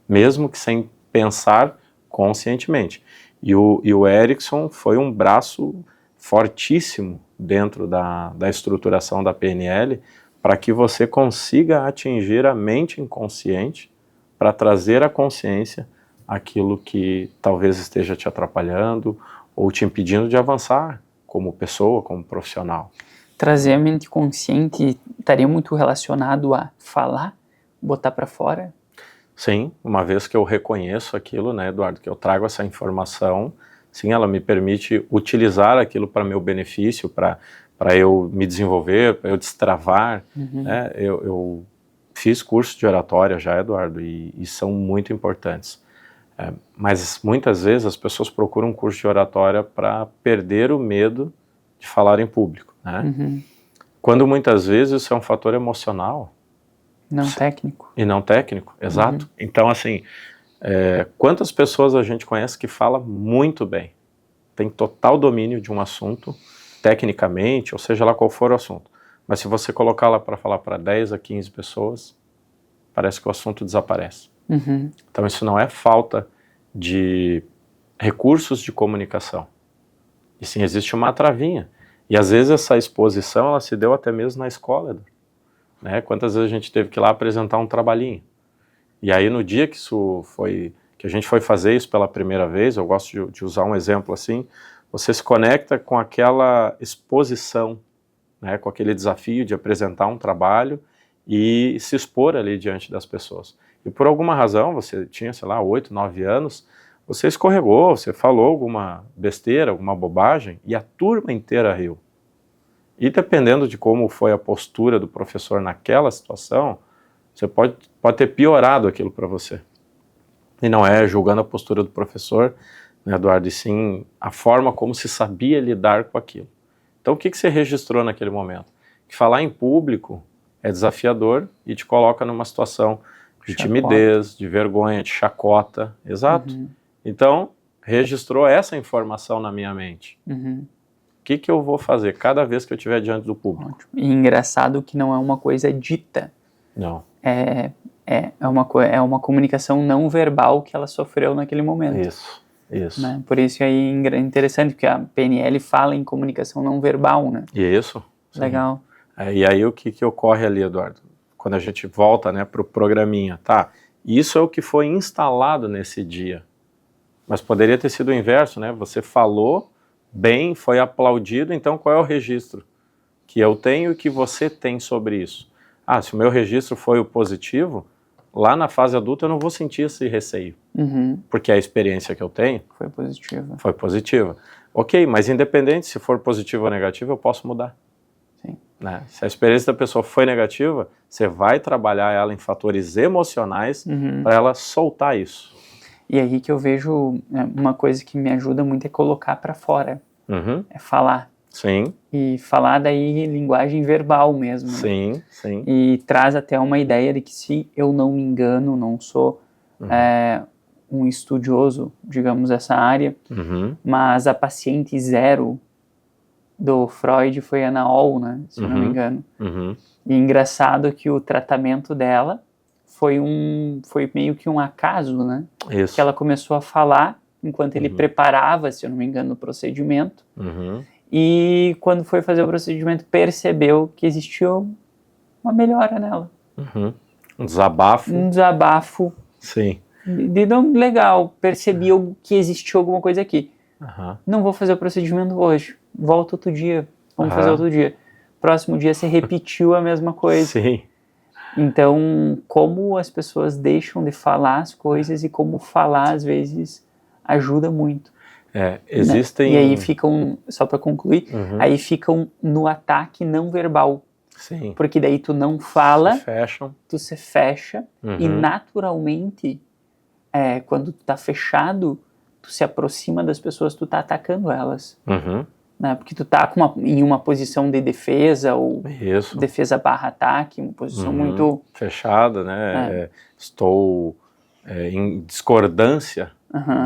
S1: Mesmo que sem pensar conscientemente. E o Erickson foi um braço fortíssimo dentro da estruturação da PNL para que você consiga atingir a mente inconsciente para trazer à consciência aquilo que talvez esteja te atrapalhando ou te impedindo de avançar como pessoa, como profissional.
S2: Trazer a mente consciente estaria muito relacionado a falar, botar para fora?
S1: Sim, uma vez que eu reconheço aquilo, né, Eduardo, que eu trago essa informação, sim, ela me permite utilizar aquilo para meu benefício, para eu me desenvolver, para eu destravar, né? Eu fiz curso de oratória já, Eduardo, e são muito importantes. Mas muitas vezes as pessoas procuram um curso de oratória para perder o medo de falar em público, né? Quando muitas vezes isso é um fator emocional.
S2: Não técnico.
S1: E não técnico, exato. Então, assim, quantas pessoas a gente conhece que fala muito bem, tem total domínio de um assunto, tecnicamente, ou seja lá qual for o assunto. Mas se você colocá-la para falar para 10 a 15 pessoas, parece que o assunto desaparece. Então isso não é falta de recursos de comunicação. E sim, existe uma travinha. E às vezes essa exposição, ela se deu até mesmo na escola, né? Quantas vezes a gente teve que ir lá apresentar um trabalhinho. E aí no dia que que a gente foi fazer isso pela primeira vez, eu gosto de usar um exemplo assim, você se conecta com aquela exposição, né, com aquele desafio de apresentar um trabalho e se expor ali diante das pessoas. E por alguma razão, você tinha, sei lá, 8, 9 anos, você escorregou, você falou alguma besteira, alguma bobagem, e a turma inteira riu. E dependendo de como foi a postura do professor naquela situação, você pode ter piorado aquilo para você. E não é julgando a postura do professor, né, Eduardo, e sim a forma como se sabia lidar com aquilo. Então o que você registrou naquele momento? Que falar em público é desafiador e te coloca numa situação de timidez, de vergonha, de chacota, exato. Então, registrou essa informação na minha mente. O que eu vou fazer cada vez que eu estiver diante do público?
S2: Ótimo. E engraçado que não é uma coisa dita.
S1: Não.
S2: É uma comunicação não verbal que ela sofreu naquele momento.
S1: Isso.
S2: Né? Por isso é interessante, porque a PNL fala em comunicação não verbal, né?
S1: Isso. Sim.
S2: Legal.
S1: E aí o que ocorre ali, Eduardo? Quando a gente volta, né, para o programinha, tá? Isso é o que foi instalado nesse dia. Mas poderia ter sido o inverso, né? Você falou bem, foi aplaudido, então qual é o registro que eu tenho e que você tem sobre isso? Se o meu registro foi o positivo, lá na fase adulta eu não vou sentir esse receio, porque a experiência que eu tenho
S2: foi positiva.
S1: Ok, mas independente se for positivo ou negativo, eu posso mudar.
S2: Sim.
S1: né? Se a experiência da pessoa foi negativa, você vai trabalhar ela em fatores emocionais para ela soltar isso.
S2: E aí que eu vejo uma coisa que me ajuda muito é colocar para fora, é falar.
S1: Sim.
S2: E falar daí linguagem verbal mesmo, né?
S1: Sim, sim.
S2: E traz até uma ideia de que, se eu não me engano, não sou um estudioso, digamos, dessa área, mas a paciente zero do Freud foi a Ana Oll, né? Se eu não me engano. E engraçado que o tratamento dela foi meio que um acaso, né?
S1: Isso.
S2: Que ela começou a falar enquanto ele preparava, se eu não me engano, o procedimento. E quando foi fazer o procedimento, percebeu que existia uma melhora nela.
S1: Um desabafo.
S2: Um desabafo.
S1: Sim.
S2: Legal, percebi que existia alguma coisa aqui. Não vou fazer o procedimento hoje. Volta outro dia. Vamos fazer outro dia. Próximo dia você repetiu a mesma coisa.
S1: Sim.
S2: Então, como as pessoas deixam de falar as coisas e como falar, às vezes, ajuda muito.
S1: Existem...
S2: Né? E aí ficam, só para concluir, aí ficam no ataque não verbal.
S1: Sim.
S2: Porque daí tu não fala, tu se fecha e naturalmente, quando tu tá fechado, tu se aproxima das pessoas, tu tá atacando elas. Né? Porque tu tá em uma posição de defesa ou defesa barra ataque, uma posição muito...
S1: fechada, né? Estou em discordância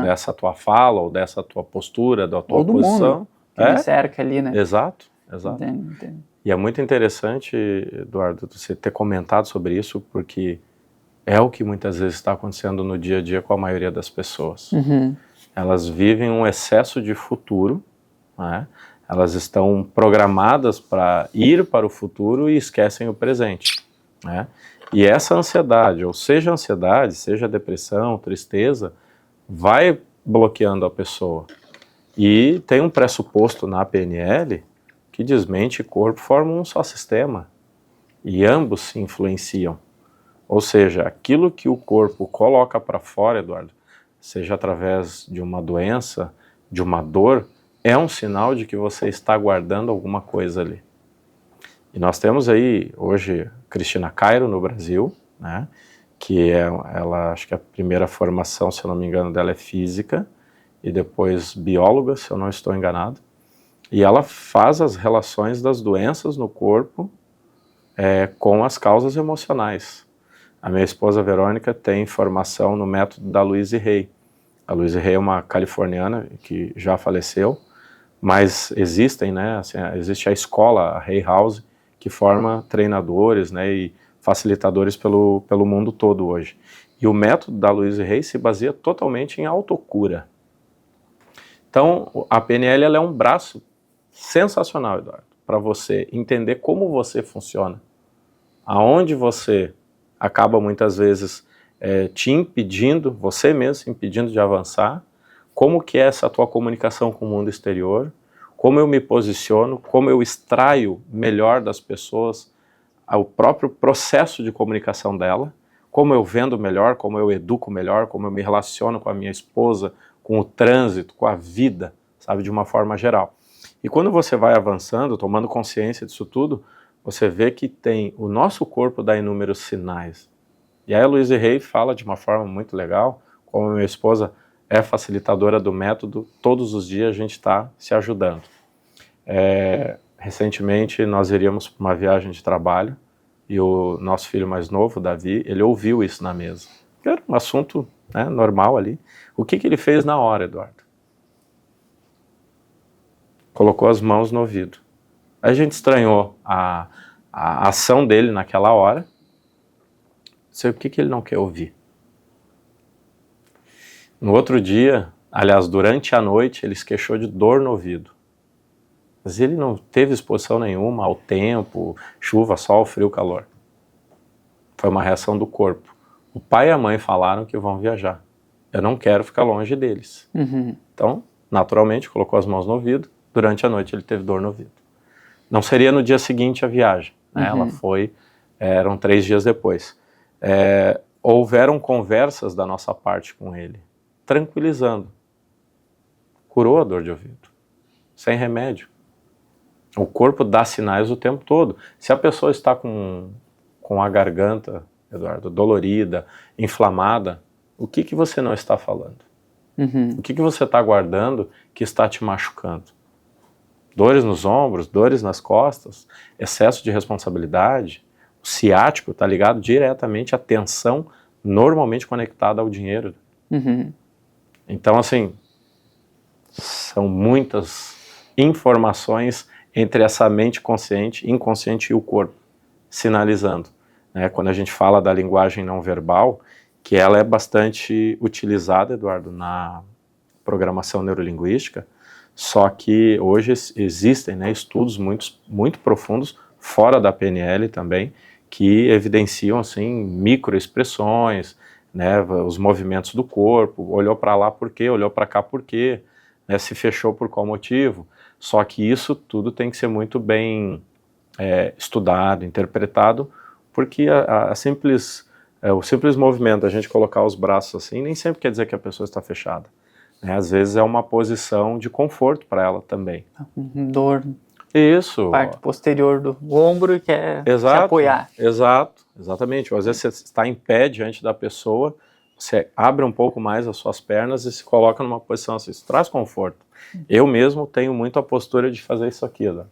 S1: dessa tua fala ou dessa tua postura, da tua posição.
S2: Mundo que me cerca ali, né?
S1: Exato.
S2: Entendo.
S1: E é muito interessante, Eduardo, você ter comentado sobre isso, porque é o que muitas vezes está acontecendo no dia a dia com a maioria das pessoas. Elas vivem um excesso de futuro, né? Elas estão programadas para ir para o futuro e esquecem o presente, né? E essa ansiedade, ou seja depressão, tristeza, vai bloqueando a pessoa. E tem um pressuposto na PNL que diz: mente e corpo formam um só sistema e ambos se influenciam. Ou seja, aquilo que o corpo coloca para fora, Eduardo, seja através de uma doença, de uma dor, é um sinal de que você está guardando alguma coisa ali. E nós temos aí hoje Cristina Cairo no Brasil, né, que ela, acho que a primeira formação, se eu não me engano, dela é física e depois bióloga, se eu não estou enganado. E ela faz as relações das doenças no corpo com as causas emocionais. A minha esposa Verônica tem formação no método da Louise Hay. A Louise Hay é uma californiana que já faleceu, mas existem, né, assim, existe a escola, a Hay House, que forma treinadores, né, e facilitadores pelo mundo todo hoje. E o método da Louise Hay se baseia totalmente em autocura. Então, a PNL ela é um braço sensacional, Eduardo, para você entender como você funciona, aonde você acaba muitas vezes te impedindo, você mesmo se impedindo de avançar, como que é essa tua comunicação com o mundo exterior, como eu me posiciono, como eu extraio melhor das pessoas o próprio processo de comunicação dela, como eu vendo melhor, como eu educo melhor, como eu me relaciono com a minha esposa, com o trânsito, com a vida, sabe, de uma forma geral. E quando você vai avançando, tomando consciência disso tudo, você vê que o nosso corpo dá inúmeros sinais. E aí a Louise Hay fala de uma forma muito legal, como a minha esposa é facilitadora do método, todos os dias a gente está se ajudando. Recentemente nós iríamos para uma viagem de trabalho e o nosso filho mais novo, Davi, ele ouviu isso na mesa. Era um assunto, né, normal ali. O que ele fez na hora, Eduardo? Colocou as mãos no ouvido. A gente estranhou a ação dele naquela hora. Não sei o que ele não quer ouvir. No outro dia, aliás, durante a noite, ele se queixou de dor no ouvido. Mas ele não teve exposição nenhuma ao tempo, chuva, sol, frio, calor. Foi uma reação do corpo. O pai e a mãe falaram que vão viajar. Eu não quero ficar longe deles. Então, naturalmente, colocou as mãos no ouvido. Durante a noite ele teve dor no ouvido. Não seria no dia seguinte a viagem, né? Ela foi, eram 3 dias depois. Houveram conversas da nossa parte com ele, tranquilizando. Curou a dor de ouvido, sem remédio. O corpo dá sinais o tempo todo. Se a pessoa está com a garganta, Eduardo, dolorida, inflamada, o que você não está falando? O que você está guardando que está te machucando? Dores nos ombros, dores nas costas, excesso de responsabilidade. O ciático está ligado diretamente à tensão normalmente conectada ao dinheiro. Então, assim, são muitas informações entre essa mente consciente, inconsciente e o corpo, sinalizando. Né? Quando a gente fala da linguagem não verbal, que ela é bastante utilizada, Eduardo, na programação neurolinguística, só que hoje existem, né, estudos muito profundos, fora da PNL também, que evidenciam assim, microexpressões, né, os movimentos do corpo, olhou para lá por quê, olhou para cá por quê, né, se fechou por qual motivo. Só que isso tudo tem que ser muito bem estudado, interpretado, porque o simples movimento, a gente colocar os braços assim, nem sempre quer dizer que a pessoa está fechada. Né? Às vezes é uma posição de conforto para ela também.
S2: Dor.
S1: Isso.
S2: Parte posterior do ombro e quer se apoiar.
S1: Exatamente. Ou às vezes você está em pé diante da pessoa, você abre um pouco mais as suas pernas e se coloca numa posição assim, isso traz conforto. Eu mesmo tenho muito a postura de fazer isso aqui. Né?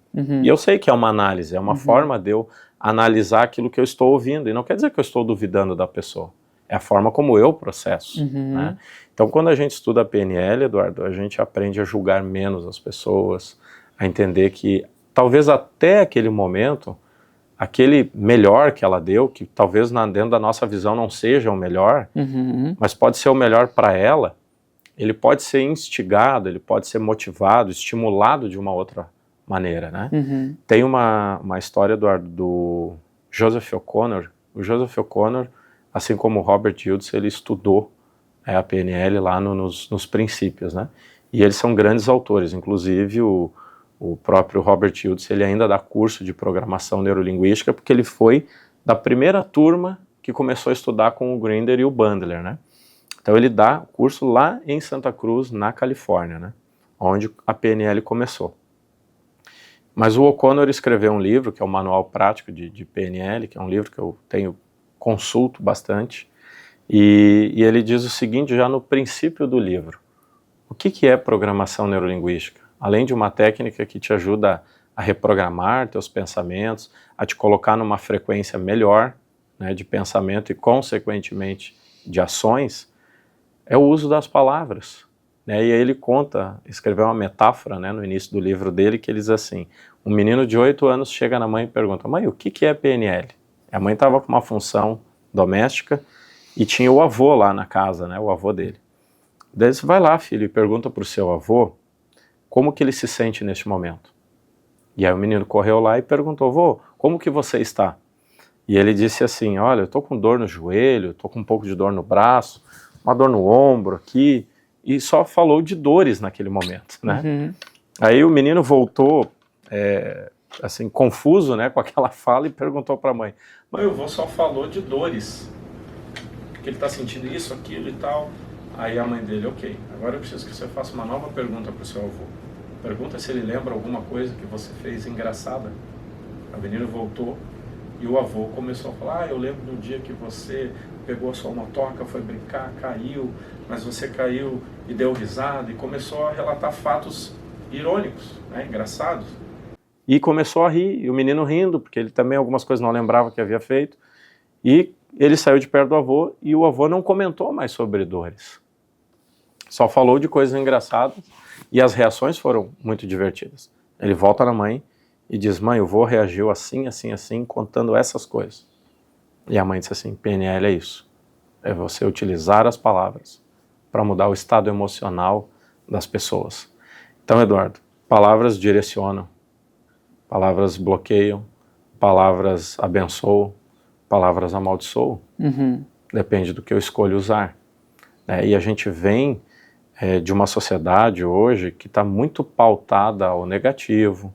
S1: E eu sei que é uma análise, é uma forma de eu analisar aquilo que eu estou ouvindo. E não quer dizer que eu estou duvidando da pessoa. É a forma como eu processo. Né? Então, quando a gente estuda a PNL, Eduardo, a gente aprende a julgar menos as pessoas, a entender que talvez até aquele momento, aquele melhor que ela deu, que talvez dentro da nossa visão não seja o melhor, mas pode ser o melhor para ela, ele pode ser instigado, ele pode ser motivado, estimulado de uma outra maneira, né? Tem uma história, Eduardo, do Joseph O'Connor. O Joseph O'Connor, assim como o Robert Hughes, ele estudou a PNL lá nos princípios, né? E eles são grandes autores, inclusive o próprio Robert Hughes, ele ainda dá curso de programação neurolinguística, porque ele foi da primeira turma que começou a estudar com o Grinder e o Bandler, né? Então ele dá curso lá em Santa Cruz, na Califórnia, né? Onde a PNL começou. Mas o O'Connor escreveu um livro, que é o Manual Prático de PNL, que é um livro que eu consulto bastante, e ele diz o seguinte, já no princípio do livro: o que é programação neurolinguística? Além de uma técnica que te ajuda a reprogramar teus pensamentos, a te colocar numa frequência melhor, né, de pensamento e, consequentemente, de ações, é o uso das palavras. Né? E aí ele escreveu uma metáfora, né, no início do livro dele, que ele diz assim: um menino de 8 anos chega na mãe e pergunta: mãe, o que é PNL? A mãe estava com uma função doméstica e tinha o avô lá na casa, né, o avô dele. Daí ele disse: vai lá, filho, e pergunta para o seu avô como que ele se sente neste momento. E aí o menino correu lá e perguntou: avô, como que você está? E ele disse assim: olha, eu estou com dor no joelho, estou com um pouco de dor no braço, uma dor no ombro aqui, e só falou de dores naquele momento, né? Aí o menino voltou, assim, confuso, né, com aquela fala e perguntou para a mãe: mãe, o avô só falou de dores, que ele está sentindo isso, aquilo e tal. Aí a mãe dele: ok, agora eu preciso que você faça uma nova pergunta para o seu avô. Pergunta se ele lembra alguma coisa que você fez engraçada. O menino voltou e o avô começou a falar: eu lembro do dia que você pegou a sua motoca, foi brincar, caiu, mas você caiu e deu risada, e começou a relatar fatos irônicos, né, engraçados. E começou a rir, e o menino rindo, porque ele também algumas coisas não lembrava que havia feito, e ele saiu de perto do avô, e o avô não comentou mais sobre dores. Só falou de coisas engraçadas, e as reações foram muito divertidas. Ele volta na mãe e diz: mãe, o avô reagiu assim, assim, assim, contando essas coisas. E a mãe disse assim: PNL é isso. É você utilizar as palavras para mudar o estado emocional das pessoas. Então, Eduardo, palavras direcionam, palavras bloqueiam, palavras abençoam, palavras amaldiçoam. Depende do que eu escolho usar. E a gente vem de uma sociedade hoje que está muito pautada ao negativo,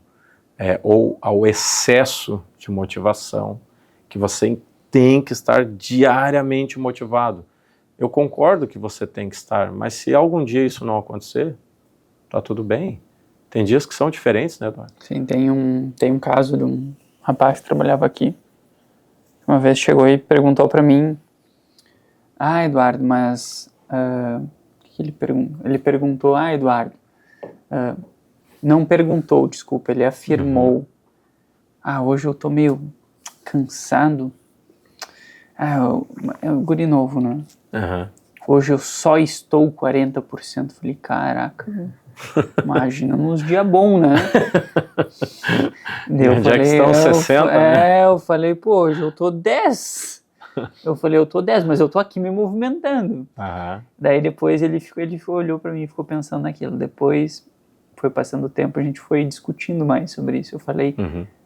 S1: ou ao excesso de motivação, que você tem que estar diariamente motivado. Eu concordo que você tem que estar, mas se algum dia isso não acontecer, tá tudo bem. Tem dias que são diferentes, né, Eduardo?
S2: Sim, tem um caso de um rapaz que trabalhava aqui. Uma vez chegou e perguntou para mim, Eduardo, mas... o que ele perguntou, Eduardo... não perguntou, desculpa, ele afirmou, hoje eu tô meio cansado. É o guri novo, né? Hoje eu só estou 40%. Falei, caraca, imagina nos dias bons, né?
S1: Onde é que estão 60, né?
S2: Eu falei, pô, hoje eu tô 10. Eu falei, eu tô 10, mas eu tô aqui me movimentando. Daí depois ele olhou pra mim e ficou pensando naquilo. Depois foi passando o tempo, a gente foi discutindo mais sobre isso. Eu falei,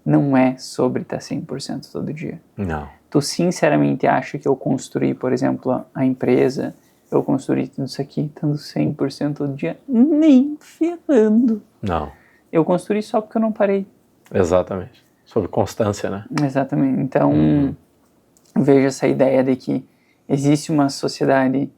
S2: não é sobre estar 100% todo dia.
S1: Não.
S2: Tu sinceramente acha que eu construí, por exemplo, a empresa, eu construí tudo isso aqui estando 100% todo dia? Nem ferrando.
S1: Não.
S2: Eu construí só porque eu não parei.
S1: Exatamente. Sobre constância, né?
S2: Exatamente. Então, vejo essa ideia de que existe uma sociedade,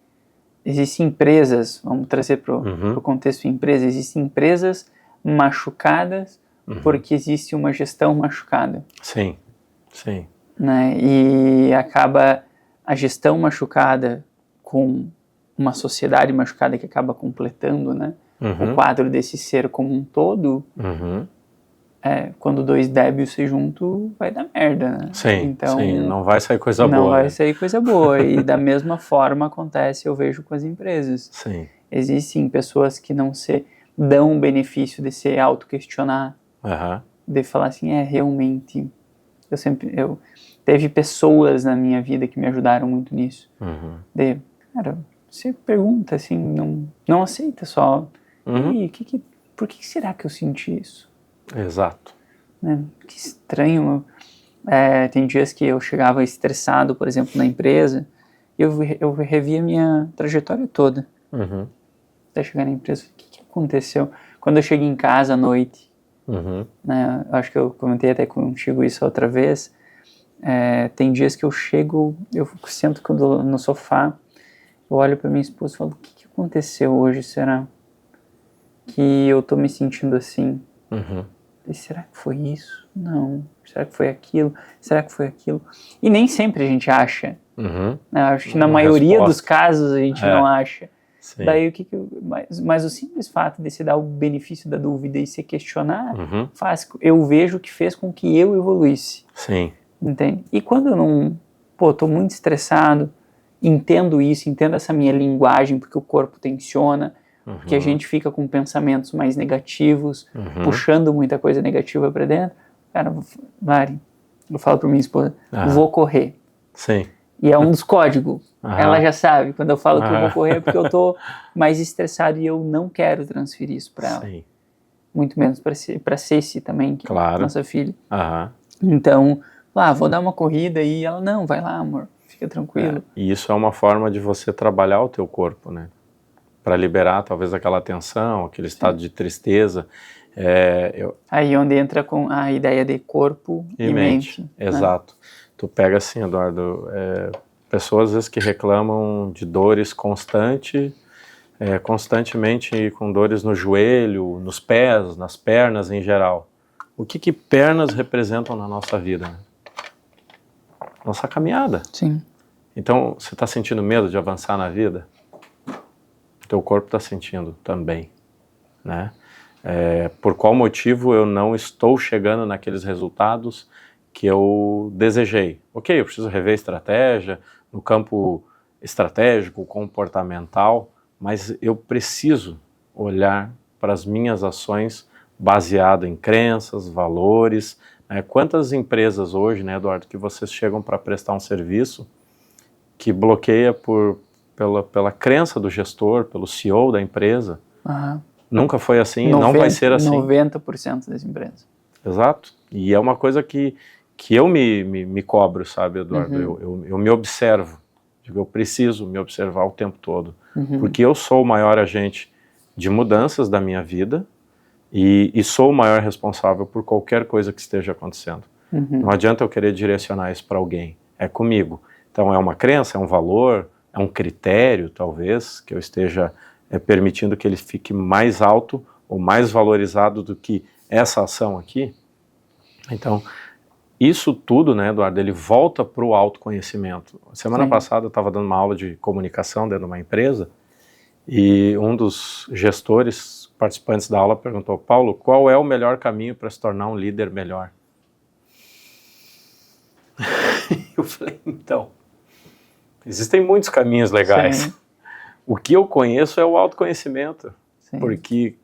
S2: existem empresas, vamos trazer para o contexto de empresa, existem empresas machucadas porque existe uma gestão machucada.
S1: Sim, sim.
S2: Né? E acaba a gestão machucada com uma sociedade machucada que acaba completando, né? O quadro desse ser como um todo. Quando dois débeis se juntam, vai dar merda, né?
S1: Sim,
S2: então,
S1: sim, não vai sair coisa boa.
S2: Não vai
S1: né?
S2: sair coisa boa. E da mesma forma acontece, eu vejo com as empresas.
S1: Sim.
S2: Existem pessoas que não se dão o benefício de se auto-questionar, de falar assim, realmente... Teve pessoas na minha vida que me ajudaram muito nisso. Cara, você pergunta assim, não aceita só. Por que será que eu senti isso?
S1: Exato.
S2: Né? Que estranho. Tem dias que eu chegava estressado, por exemplo, na empresa, e eu revia minha trajetória toda. Até chegar na empresa, o que aconteceu? Quando eu cheguei em casa à noite, né, acho que eu comentei até contigo isso outra vez, tem dias que eu chego, eu sento no sofá, eu olho para minha esposa e falo, o que aconteceu hoje, será? Que eu tô me sentindo assim. E será que foi isso? Não. Será que foi aquilo? Será que foi aquilo? E nem sempre a gente acha. Acho que na maioria dos casos a gente não acha. Sim. Daí mas o simples fato de se dar o benefício da dúvida e se questionar eu vejo que fez com que eu evoluísse.
S1: Sim.
S2: Entende? E quando eu tô muito estressado, entendo essa minha linguagem, porque o corpo tensiona, porque a gente fica com pensamentos mais negativos, puxando muita coisa negativa para dentro. Cara, Mari, eu falo para minha esposa, vou correr.
S1: Sim.
S2: E é um dos códigos. Ela já sabe, quando eu falo que eu vou correr, é porque eu tô mais estressado e eu não quero transferir isso para ela. Sim. Muito menos para Ceci também, que é nossa filha. Então, vou dar uma corrida e ela, não, vai lá, amor, fica tranquilo.
S1: E isso é uma forma de você trabalhar o teu corpo, né? Para liberar talvez aquela tensão, aquele estado de tristeza.
S2: Aí onde entra com a ideia de corpo e mente.
S1: Exato. Né? Tu pega assim, Eduardo, pessoas às vezes que reclamam de dores constantemente com dores no joelho, nos pés, nas pernas em geral. O que pernas representam na nossa vida? Né? Nossa caminhada.
S2: Sim.
S1: Então, você está sentindo medo de avançar na vida? O teu corpo está sentindo também, né? Por qual motivo eu não estou chegando naqueles resultados que eu desejei? Ok, eu preciso rever estratégia no campo estratégico, comportamental, mas eu preciso olhar para as minhas ações baseado em crenças, valores. Quantas empresas hoje, né, Eduardo, que vocês chegam para prestar um serviço que bloqueia pela crença do gestor, pelo CEO da empresa? Nunca foi assim, não vai ser assim.
S2: 90% das empresas.
S1: Exato. E é uma coisa que eu me cobro, sabe, Eduardo? Eu me observo. Eu preciso me observar o tempo todo. Porque eu sou o maior agente de mudanças da minha vida e sou o maior responsável por qualquer coisa que esteja acontecendo. Não adianta eu querer direcionar isso para alguém. É comigo. Então é uma crença, é um valor, é um critério, talvez, que eu esteja permitindo que ele fique mais alto ou mais valorizado do que essa ação aqui? Então, isso tudo, né, Eduardo, ele volta para o autoconhecimento. Semana passada eu estava dando uma aula de comunicação dentro de uma empresa e um dos gestores, participantes da aula, perguntou: Paulo, qual é o melhor caminho para se tornar um líder melhor? Eu falei, então, existem muitos caminhos legais. Sim. O que eu conheço é o autoconhecimento. Sim. Porque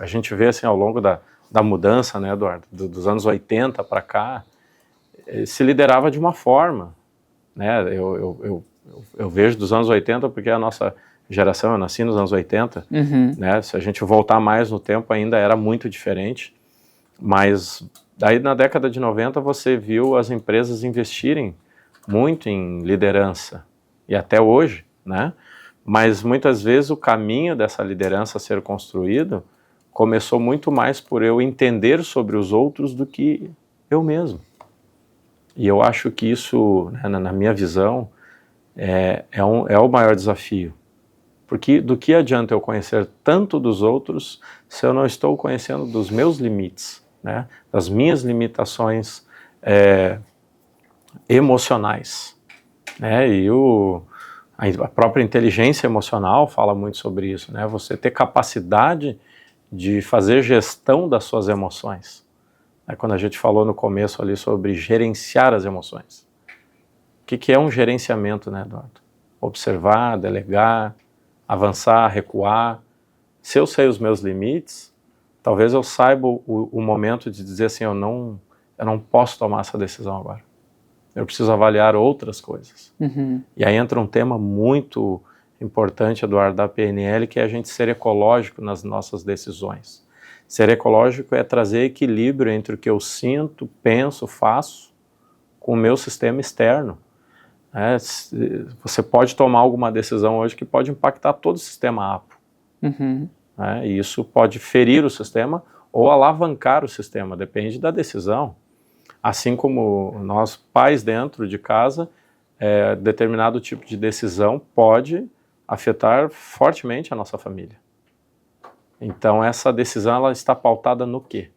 S1: a gente vê assim ao longo da mudança, né, Eduardo, dos anos 80 para cá, se liderava de uma forma, né? Eu vejo dos anos 80 porque a nossa geração, eu nasci nos anos 80, né? Se a gente voltar mais no tempo ainda era muito diferente, mas daí na década de 90 você viu as empresas investirem muito em liderança, e até hoje, né? Mas muitas vezes o caminho dessa liderança ser construído começou muito mais por eu entender sobre os outros do que eu mesmo. E eu acho que isso, né, na minha visão, é o maior desafio. Porque do que adianta eu conhecer tanto dos outros se eu não estou conhecendo dos meus limites, né, das minhas limitações emocionais, né? E a própria inteligência emocional fala muito sobre isso, né? Você ter capacidade de fazer gestão das suas emoções. Quando a gente falou no começo ali sobre gerenciar as emoções. O que é um gerenciamento, né, Eduardo? Observar, delegar, avançar, recuar. Se eu sei os meus limites, talvez eu saiba o momento de dizer assim, eu não posso tomar essa decisão agora. Eu preciso avaliar outras coisas. E aí entra um tema muito importante, Eduardo, da PNL, que é a gente ser ecológico nas nossas decisões. Ser ecológico é trazer equilíbrio entre o que eu sinto, penso, faço com o meu sistema externo. Você pode tomar alguma decisão hoje que pode impactar todo o sistema APO. E isso pode ferir o sistema ou alavancar o sistema, depende da decisão. Assim como nós, pais dentro de casa, determinado tipo de decisão pode afetar fortemente a nossa família. Então essa decisão ela está pautada no quê?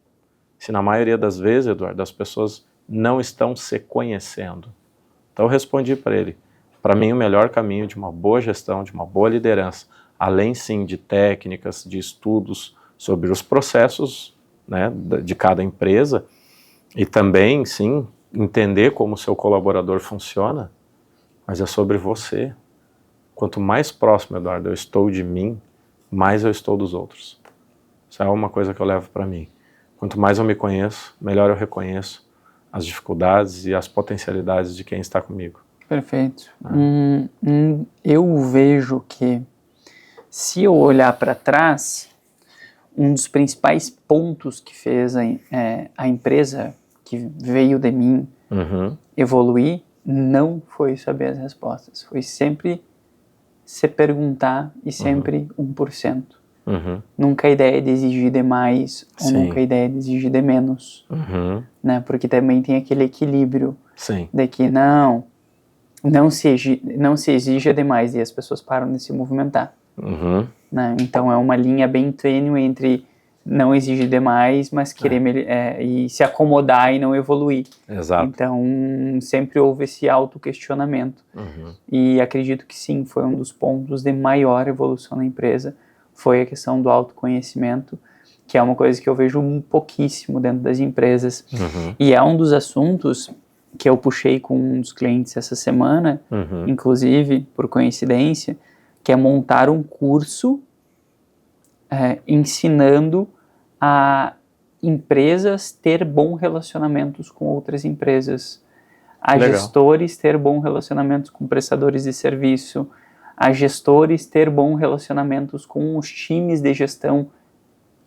S1: Se na maioria das vezes, Eduardo, as pessoas não estão se conhecendo. Então eu respondi para ele, para mim o melhor caminho de uma boa gestão, de uma boa liderança, além sim de técnicas, de estudos sobre os processos, né, de cada empresa, e também sim entender como o seu colaborador funciona, mas é sobre você. Quanto mais próximo, Eduardo, eu estou de mim, mais eu estou dos outros. Isso é uma coisa que eu levo para mim. Quanto mais eu me conheço, melhor eu reconheço as dificuldades e as potencialidades de quem está comigo.
S2: Perfeito. Eu vejo que, se eu olhar para trás, um dos principais pontos que fez a empresa que veio de mim evoluir não foi saber as respostas. Foi sempre se perguntar e sempre 1%. Nunca a ideia de exigir demais ou nunca a ideia de exigir de menos. Né? Porque também tem aquele equilíbrio de que não se exija demais e as pessoas param de se movimentar. Né? Então é uma linha bem tênue entre não exigir demais, mas querer e se acomodar e não evoluir.
S1: Exato.
S2: Então sempre houve esse autoquestionamento. E acredito que sim, foi um dos pontos de maior evolução na empresa, foi a questão do autoconhecimento, que é uma coisa que eu vejo pouquíssimo dentro das empresas. E é um dos assuntos que eu puxei com um dos clientes essa semana, inclusive, por coincidência, que é montar um curso ensinando a empresas ter bons relacionamentos com outras empresas, a gestores ter bons relacionamentos com prestadores de serviço, a gestores ter bons relacionamentos com os times de gestão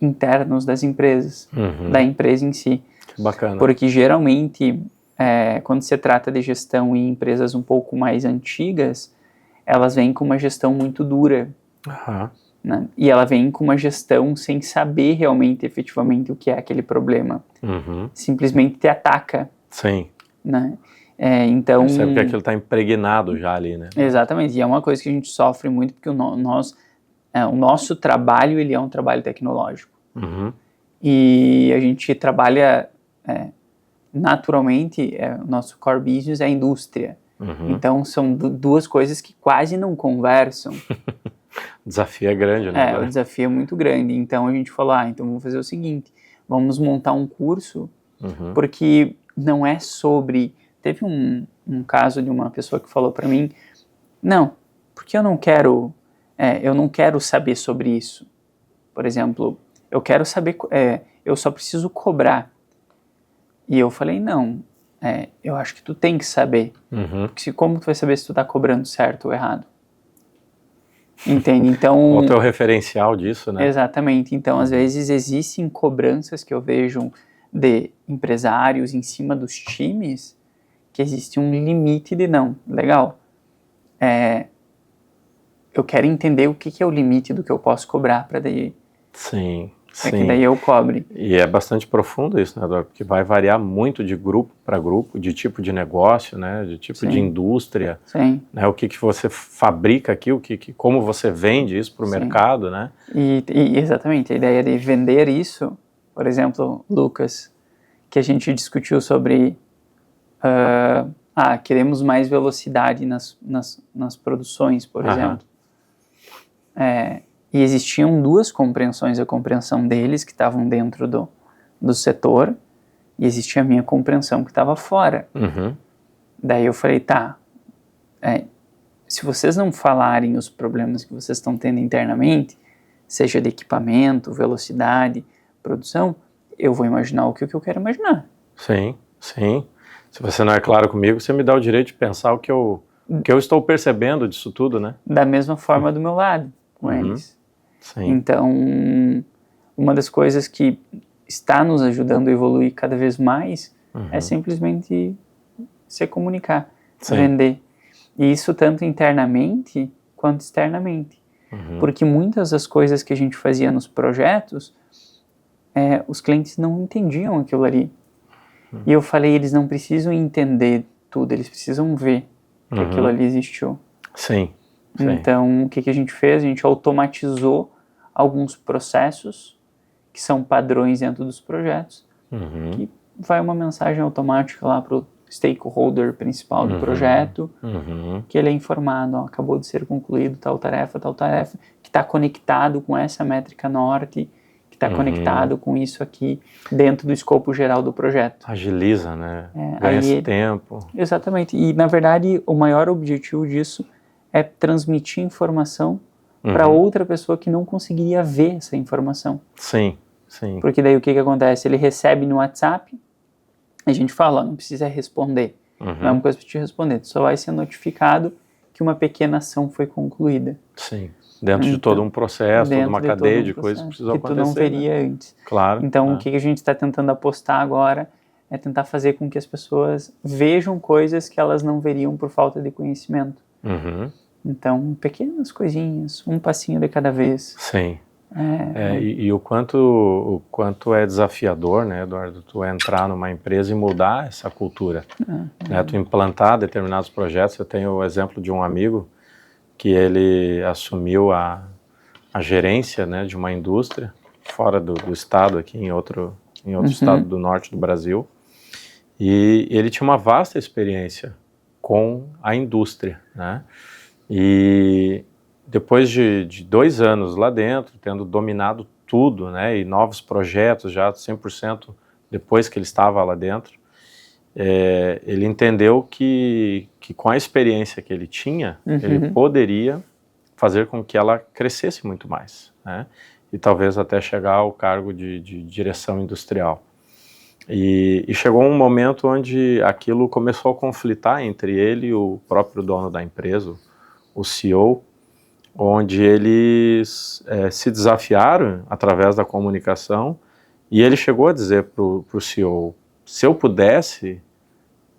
S2: internos das empresas, da empresa em si.
S1: Que bacana.
S2: Porque geralmente, quando se trata de gestão em empresas um pouco mais antigas, elas vêm com uma gestão muito dura. Né? E ela vem com uma gestão sem saber realmente, efetivamente, o que é aquele problema. Simplesmente te ataca.
S1: Sim.
S2: Né? Então...
S1: Percebe que aquilo está impregnado já ali, né?
S2: Exatamente. E é uma coisa que a gente sofre muito, porque nós o nosso trabalho, ele é um trabalho tecnológico.
S1: Uhum.
S2: E a gente trabalha, naturalmente, o nosso core business é a indústria.
S1: Uhum.
S2: Então, são duas coisas que quase não conversam.
S1: O desafio é grande, né?
S2: O desafio é muito grande. Então, a gente falou, então vamos fazer o seguinte, vamos montar um curso, porque não é sobre... Teve um caso de uma pessoa que falou para mim, não, porque eu não quero saber sobre isso. Por exemplo, eu quero saber, eu só preciso cobrar. E eu falei, não, eu acho que tu tem que saber. Porque como tu vai saber se tu tá cobrando certo ou errado? Entende? Então...
S1: Qual é o teu referencial disso, né?
S2: Exatamente. Então, às vezes, existem cobranças que eu vejo de empresários em cima dos times, que existe um limite de não, legal. Eu quero entender o que é o limite do que eu posso cobrar para daí...
S1: Sim.
S2: que daí eu cobre.
S1: E é bastante profundo isso, né, Eduardo? Porque vai variar muito de grupo para grupo, de tipo de negócio, né, de tipo de indústria, né, o que você fabrica aqui, como você vende isso para o mercado, né?
S2: E exatamente, a ideia de vender isso, por exemplo, Lucas, que a gente discutiu sobre, queremos mais velocidade nas produções, por exemplo. E existiam duas compreensões, a compreensão deles, que estavam dentro do setor, e existia a minha compreensão, que estava fora. Daí eu falei, se vocês não falarem os problemas que vocês estão tendo internamente, seja de equipamento, velocidade, produção, eu vou imaginar o que eu quero imaginar.
S1: Sim. Se você não é claro comigo, você me dá o direito de pensar o que eu estou percebendo disso tudo, né?
S2: Da mesma forma do meu lado, com eles.
S1: Sim.
S2: Então, uma das coisas que está nos ajudando a evoluir cada vez mais é simplesmente se comunicar, vender. E isso tanto internamente quanto externamente. Porque muitas das coisas que a gente fazia nos projetos, os clientes não entendiam aquilo ali. E eu falei, eles não precisam entender tudo, eles precisam ver que aquilo ali existiu.
S1: Sim.
S2: Então, o que a gente fez? A gente automatizou alguns processos que são padrões dentro dos projetos, que vai uma mensagem automática lá para o stakeholder principal do projeto, que ele é informado, acabou de ser concluído tal tarefa, que está conectado com essa métrica norte, que está conectado com isso aqui, dentro do escopo geral do projeto.
S1: Agiliza, né? Ganha esse tempo.
S2: Exatamente. E, na verdade, o maior objetivo disso é transmitir informação para outra pessoa que não conseguiria ver essa informação.
S1: Sim.
S2: Porque daí o que acontece? Ele recebe no WhatsApp, a gente fala, não precisa responder. Não é uma coisa para te responder, tu só vai ser notificado que uma pequena ação foi concluída.
S1: Sim. Dentro de todo um processo, toda uma cadeia de coisas que precisam acontecer.
S2: Que tu não veria antes.
S1: Claro.
S2: Então, o que a gente está tentando apostar agora é tentar fazer com que as pessoas vejam coisas que elas não veriam por falta de conhecimento. Então, pequenas coisinhas, um passinho de cada vez.
S1: Sim. E o quanto é desafiador, né, Eduardo, tu entrar numa empresa e mudar essa cultura, né, tu implantar determinados projetos. Eu tenho o exemplo de um amigo que ele assumiu a gerência, né, de uma indústria fora do estado, aqui em outro estado do norte do Brasil, e ele tinha uma vasta experiência com a indústria, né, e depois de 2 anos lá dentro, tendo dominado tudo, né, e novos projetos já 100% depois que ele estava lá dentro, ele entendeu que com a experiência que ele tinha, ele poderia fazer com que ela crescesse muito mais, né, e talvez até chegar ao cargo de direção industrial. E chegou um momento onde aquilo começou a conflitar entre ele e o próprio dono da empresa, o CEO, onde eles se desafiaram através da comunicação, e ele chegou a dizer para o CEO, se eu pudesse,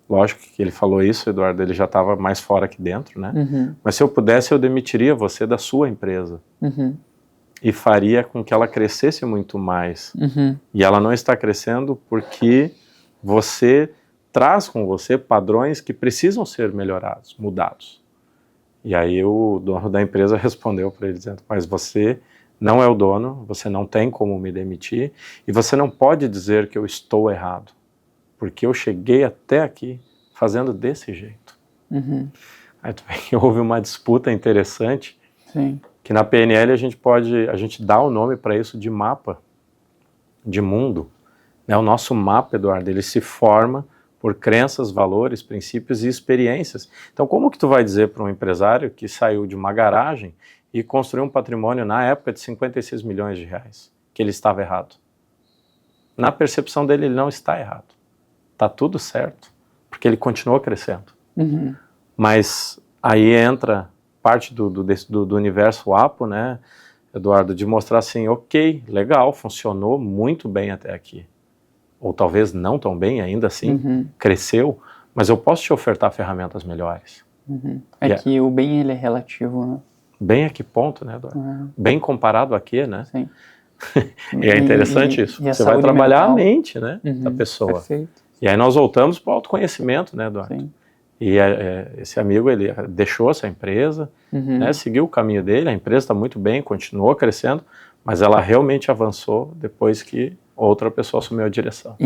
S1: lógico que ele falou isso, Eduardo, ele já estava mais fora aqui dentro, né? Mas se eu pudesse, eu demitiria você da sua empresa. E faria com que ela crescesse muito mais. E ela não está crescendo porque você traz com você padrões que precisam ser melhorados, mudados. E aí o dono da empresa respondeu para ele dizendo, mas você não é o dono, você não tem como me demitir e você não pode dizer que eu estou errado, porque eu cheguei até aqui fazendo desse jeito. Aí também houve uma disputa interessante,
S2: Sim.
S1: que na PNL a gente dá o nome para isso de mapa de mundo. Né? O nosso mapa, Eduardo, ele se forma por crenças, valores, princípios e experiências. Então, como que tu vai dizer para um empresário que saiu de uma garagem e construiu um patrimônio na época de 56 milhões de reais, que ele estava errado? Na percepção dele, ele não está errado. Está tudo certo, porque ele continuou crescendo. Mas aí entra parte do universo APO, né, Eduardo, de mostrar assim, ok, legal, funcionou muito bem até aqui. Ou talvez não tão bem, ainda assim, cresceu, mas eu posso te ofertar ferramentas melhores.
S2: É que o bem, ele é relativo, né?
S1: Bem a que ponto, né, Eduardo? Bem comparado a quê, né?
S2: Sim.
S1: E é interessante isso. Você vai trabalhar a mente, né, da pessoa.
S2: Perfeito.
S1: E aí nós voltamos para o autoconhecimento, né, Eduardo?
S2: Sim.
S1: E esse amigo, ele deixou essa empresa, né, seguiu o caminho dele, a empresa está muito bem, continuou crescendo, mas ela realmente avançou depois que outra pessoa assumiu a direção.
S2: E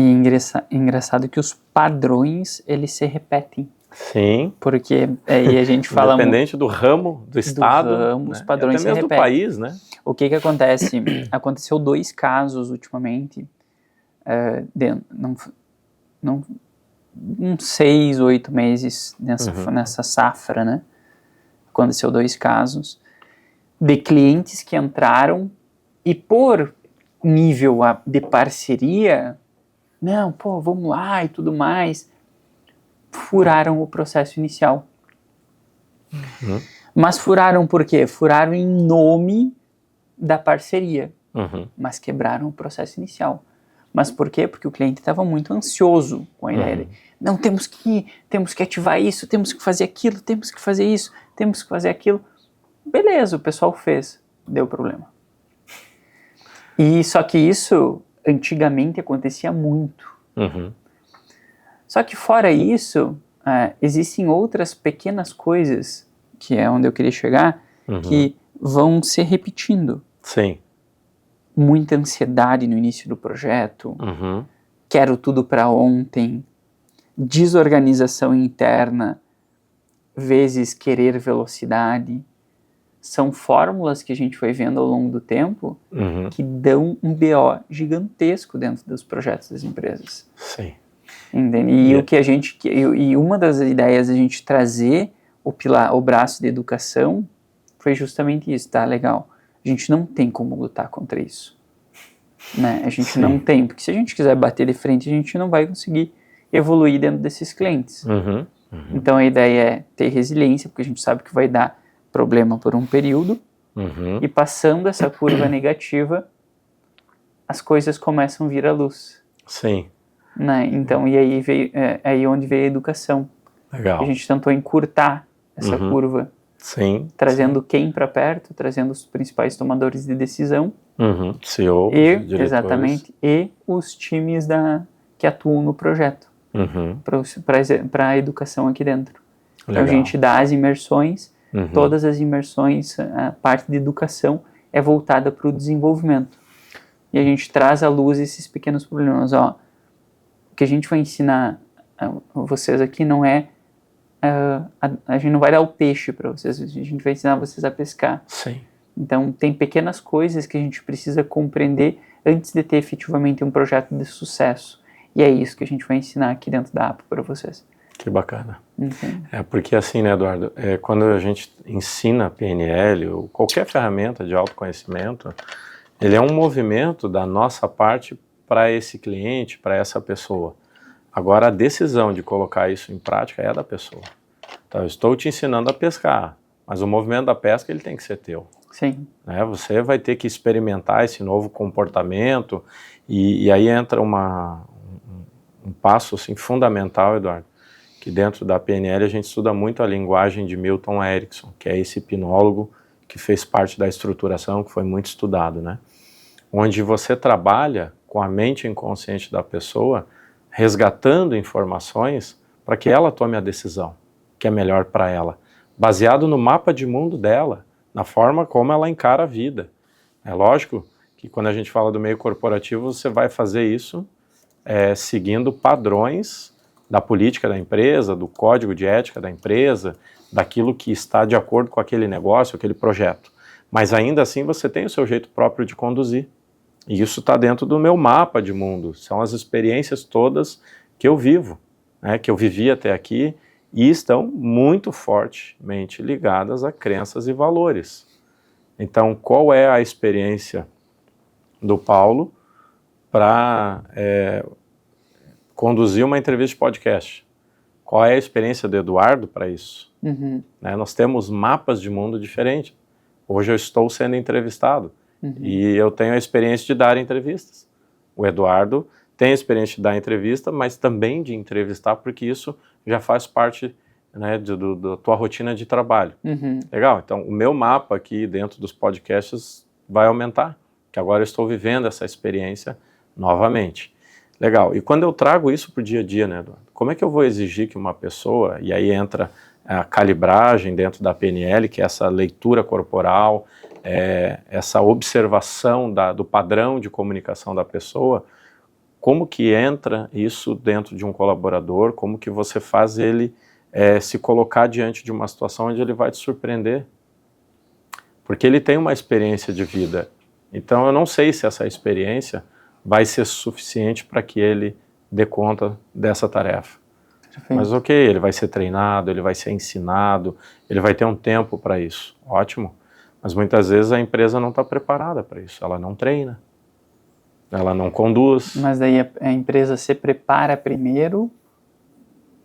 S2: engraçado que os padrões, eles se repetem.
S1: Sim.
S2: Porque aí a gente fala...
S1: Independente do ramo, do estado,
S2: ramo,
S1: né?
S2: Os padrões
S1: até mesmo do país, né?
S2: O que acontece? Aconteceu 2 casos ultimamente, uns 6, 8 meses nessa safra, né? Aconteceu 2 casos de clientes que entraram e por nível de parceria, não, pô, vamos lá e tudo mais, furaram o processo inicial. Mas furaram por quê? Furaram em nome da parceria, mas quebraram o processo inicial. Mas por quê? Porque o cliente estava muito ansioso com a ideia de, não, temos que ativar isso, temos que fazer aquilo, temos que fazer isso, temos que fazer aquilo. Beleza, o pessoal fez, deu problema. E só que isso, antigamente, acontecia muito. Só que fora isso, existem outras pequenas coisas, que é onde eu queria chegar, que vão se repetindo.
S1: Sim.
S2: Muita ansiedade no início do projeto, quero tudo para ontem, desorganização interna, vezes querer velocidade. São fórmulas que a gente foi vendo ao longo do tempo que dão um BO gigantesco dentro dos projetos das empresas.
S1: Sim.
S2: Entende? E uma das ideias de a gente trazer o braço de educação foi justamente isso, tá? Legal. A gente não tem como lutar contra isso. Né? A gente não tem, porque se a gente quiser bater de frente, a gente não vai conseguir evoluir dentro desses clientes. Então a ideia é ter resiliência, porque a gente sabe que vai dar problema por um período, e passando essa curva negativa, as coisas começam a vir à luz.
S1: Sim.
S2: Né? Então, e aí aí onde veio a educação.
S1: Legal.
S2: A gente tentou encurtar essa curva, trazendo quem para perto, trazendo os principais tomadores de decisão,
S1: CEO, diretores.
S2: Exatamente, e os times que atuam no projeto, para a educação aqui dentro. Legal. Então a gente dá as imersões, todas as imersões, a parte de educação é voltada para o desenvolvimento. E a gente traz à luz esses pequenos problemas. Ó, o que a gente vai ensinar a vocês aqui não é... a gente não vai dar o peixe para vocês, a gente vai ensinar vocês a pescar.
S1: Sim.
S2: Então tem pequenas coisas que a gente precisa compreender antes de ter efetivamente um projeto de sucesso. E é isso que a gente vai ensinar aqui dentro da APO para vocês.
S1: Que bacana. Porque assim, né, Eduardo, quando a gente ensina PNL ou qualquer ferramenta de autoconhecimento, ele é um movimento da nossa parte para esse cliente, para essa pessoa. Agora, a decisão de colocar isso em prática é da pessoa. Então, eu estou te ensinando a pescar, mas o movimento da pesca ele tem que ser teu.
S2: Sim.
S1: Né? Você vai ter que experimentar esse novo comportamento e aí entra um passo assim, fundamental, Eduardo, que dentro da PNL a gente estuda muito a linguagem de Milton Erickson, que é esse hipnólogo que fez parte da estruturação, que foi muito estudado, né? Onde você trabalha com a mente inconsciente da pessoa, resgatando informações para que ela tome a decisão que é melhor para ela. baseado no mapa de mundo dela, na forma como ela encara a vida. É lógico que quando a gente fala do meio corporativo, você vai fazer isso seguindo padrões da política da empresa, do código de ética da empresa, daquilo que está de acordo com aquele negócio, aquele projeto. Mas ainda assim você tem o seu jeito próprio de conduzir. E isso está dentro do meu mapa de mundo. São as experiências todas que eu vivo, né, que eu vivi até aqui, e estão muito fortemente ligadas a crenças e valores. Então, qual é a experiência do Paulo para conduzir uma entrevista de podcast? Qual é a experiência do Eduardo para isso?
S2: Uhum.
S1: Né, nós temos mapas de mundo diferentes. Hoje eu estou sendo entrevistado e eu tenho a experiência de dar entrevistas. O Eduardo tem a experiência de dar entrevista, mas também de entrevistar, porque isso já faz parte, né, da tua rotina de trabalho. Legal? Então, o meu mapa aqui dentro dos podcasts vai aumentar, que agora eu estou vivendo essa experiência novamente. Legal. E quando eu trago isso para o dia a dia, né, Eduardo? Como é que eu vou exigir que uma pessoa, e aí entra a calibragem dentro da PNL, que é essa leitura corporal, essa observação do padrão de comunicação da pessoa, como que entra isso dentro de um colaborador, como que você faz ele se colocar diante de uma situação onde ele vai te surpreender? Porque ele tem uma experiência de vida. Então eu não sei se essa experiência vai ser suficiente para que ele dê conta dessa tarefa.
S2: Perfeito.
S1: Mas ok, ele vai ser treinado, ele vai ser ensinado, ele vai ter um tempo para isso. Ótimo. Mas muitas vezes a empresa não está preparada para isso. Ela não treina. Ela não conduz.
S2: Mas daí a empresa se prepara primeiro,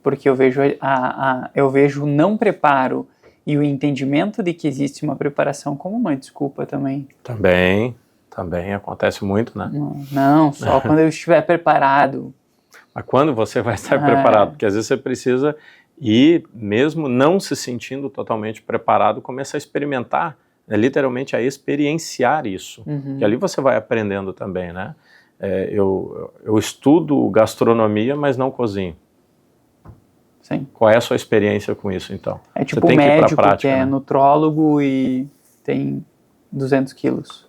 S2: porque eu vejo o não preparo e o entendimento de que existe uma preparação como uma desculpa também.
S1: Também acontece muito, né?
S2: Não, só quando eu estiver preparado.
S1: Mas quando você vai estar preparado? Porque às vezes você precisa ir, mesmo não se sentindo totalmente preparado, começar a experimentar, né, literalmente a experienciar isso. Que ali você vai aprendendo também, né? Eu estudo gastronomia, mas não cozinho.
S2: Sim.
S1: Qual é a sua experiência com isso, então?
S2: É tipo
S1: um
S2: médico
S1: prática,
S2: que é nutrólogo e tem 200 quilos.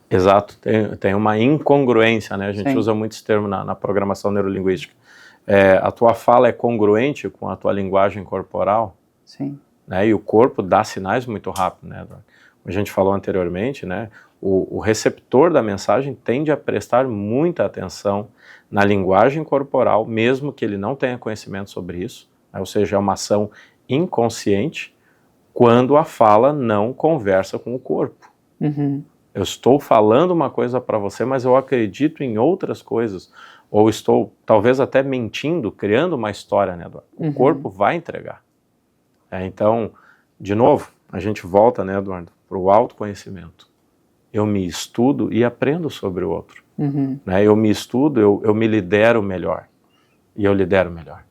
S1: Exato, tem uma incongruência, né? A gente
S2: Sim.
S1: usa muito esse termo na programação neurolinguística. A tua fala é congruente com a tua linguagem corporal?
S2: Sim.
S1: Né? E o corpo dá sinais muito rápido, né? Como a gente falou anteriormente, né? O receptor da mensagem tende a prestar muita atenção na linguagem corporal, mesmo que ele não tenha conhecimento sobre isso, né? Ou seja, é uma ação inconsciente quando a fala não conversa com o corpo. Eu estou falando uma coisa para você, mas eu acredito em outras coisas. Ou estou, talvez até mentindo, criando uma história, né, Eduardo? O corpo vai entregar. Então, de novo, a gente volta, né, Eduardo, para o autoconhecimento. Eu me estudo e aprendo sobre o outro. Né? Eu me estudo, eu me lidero melhor. E eu lidero melhor.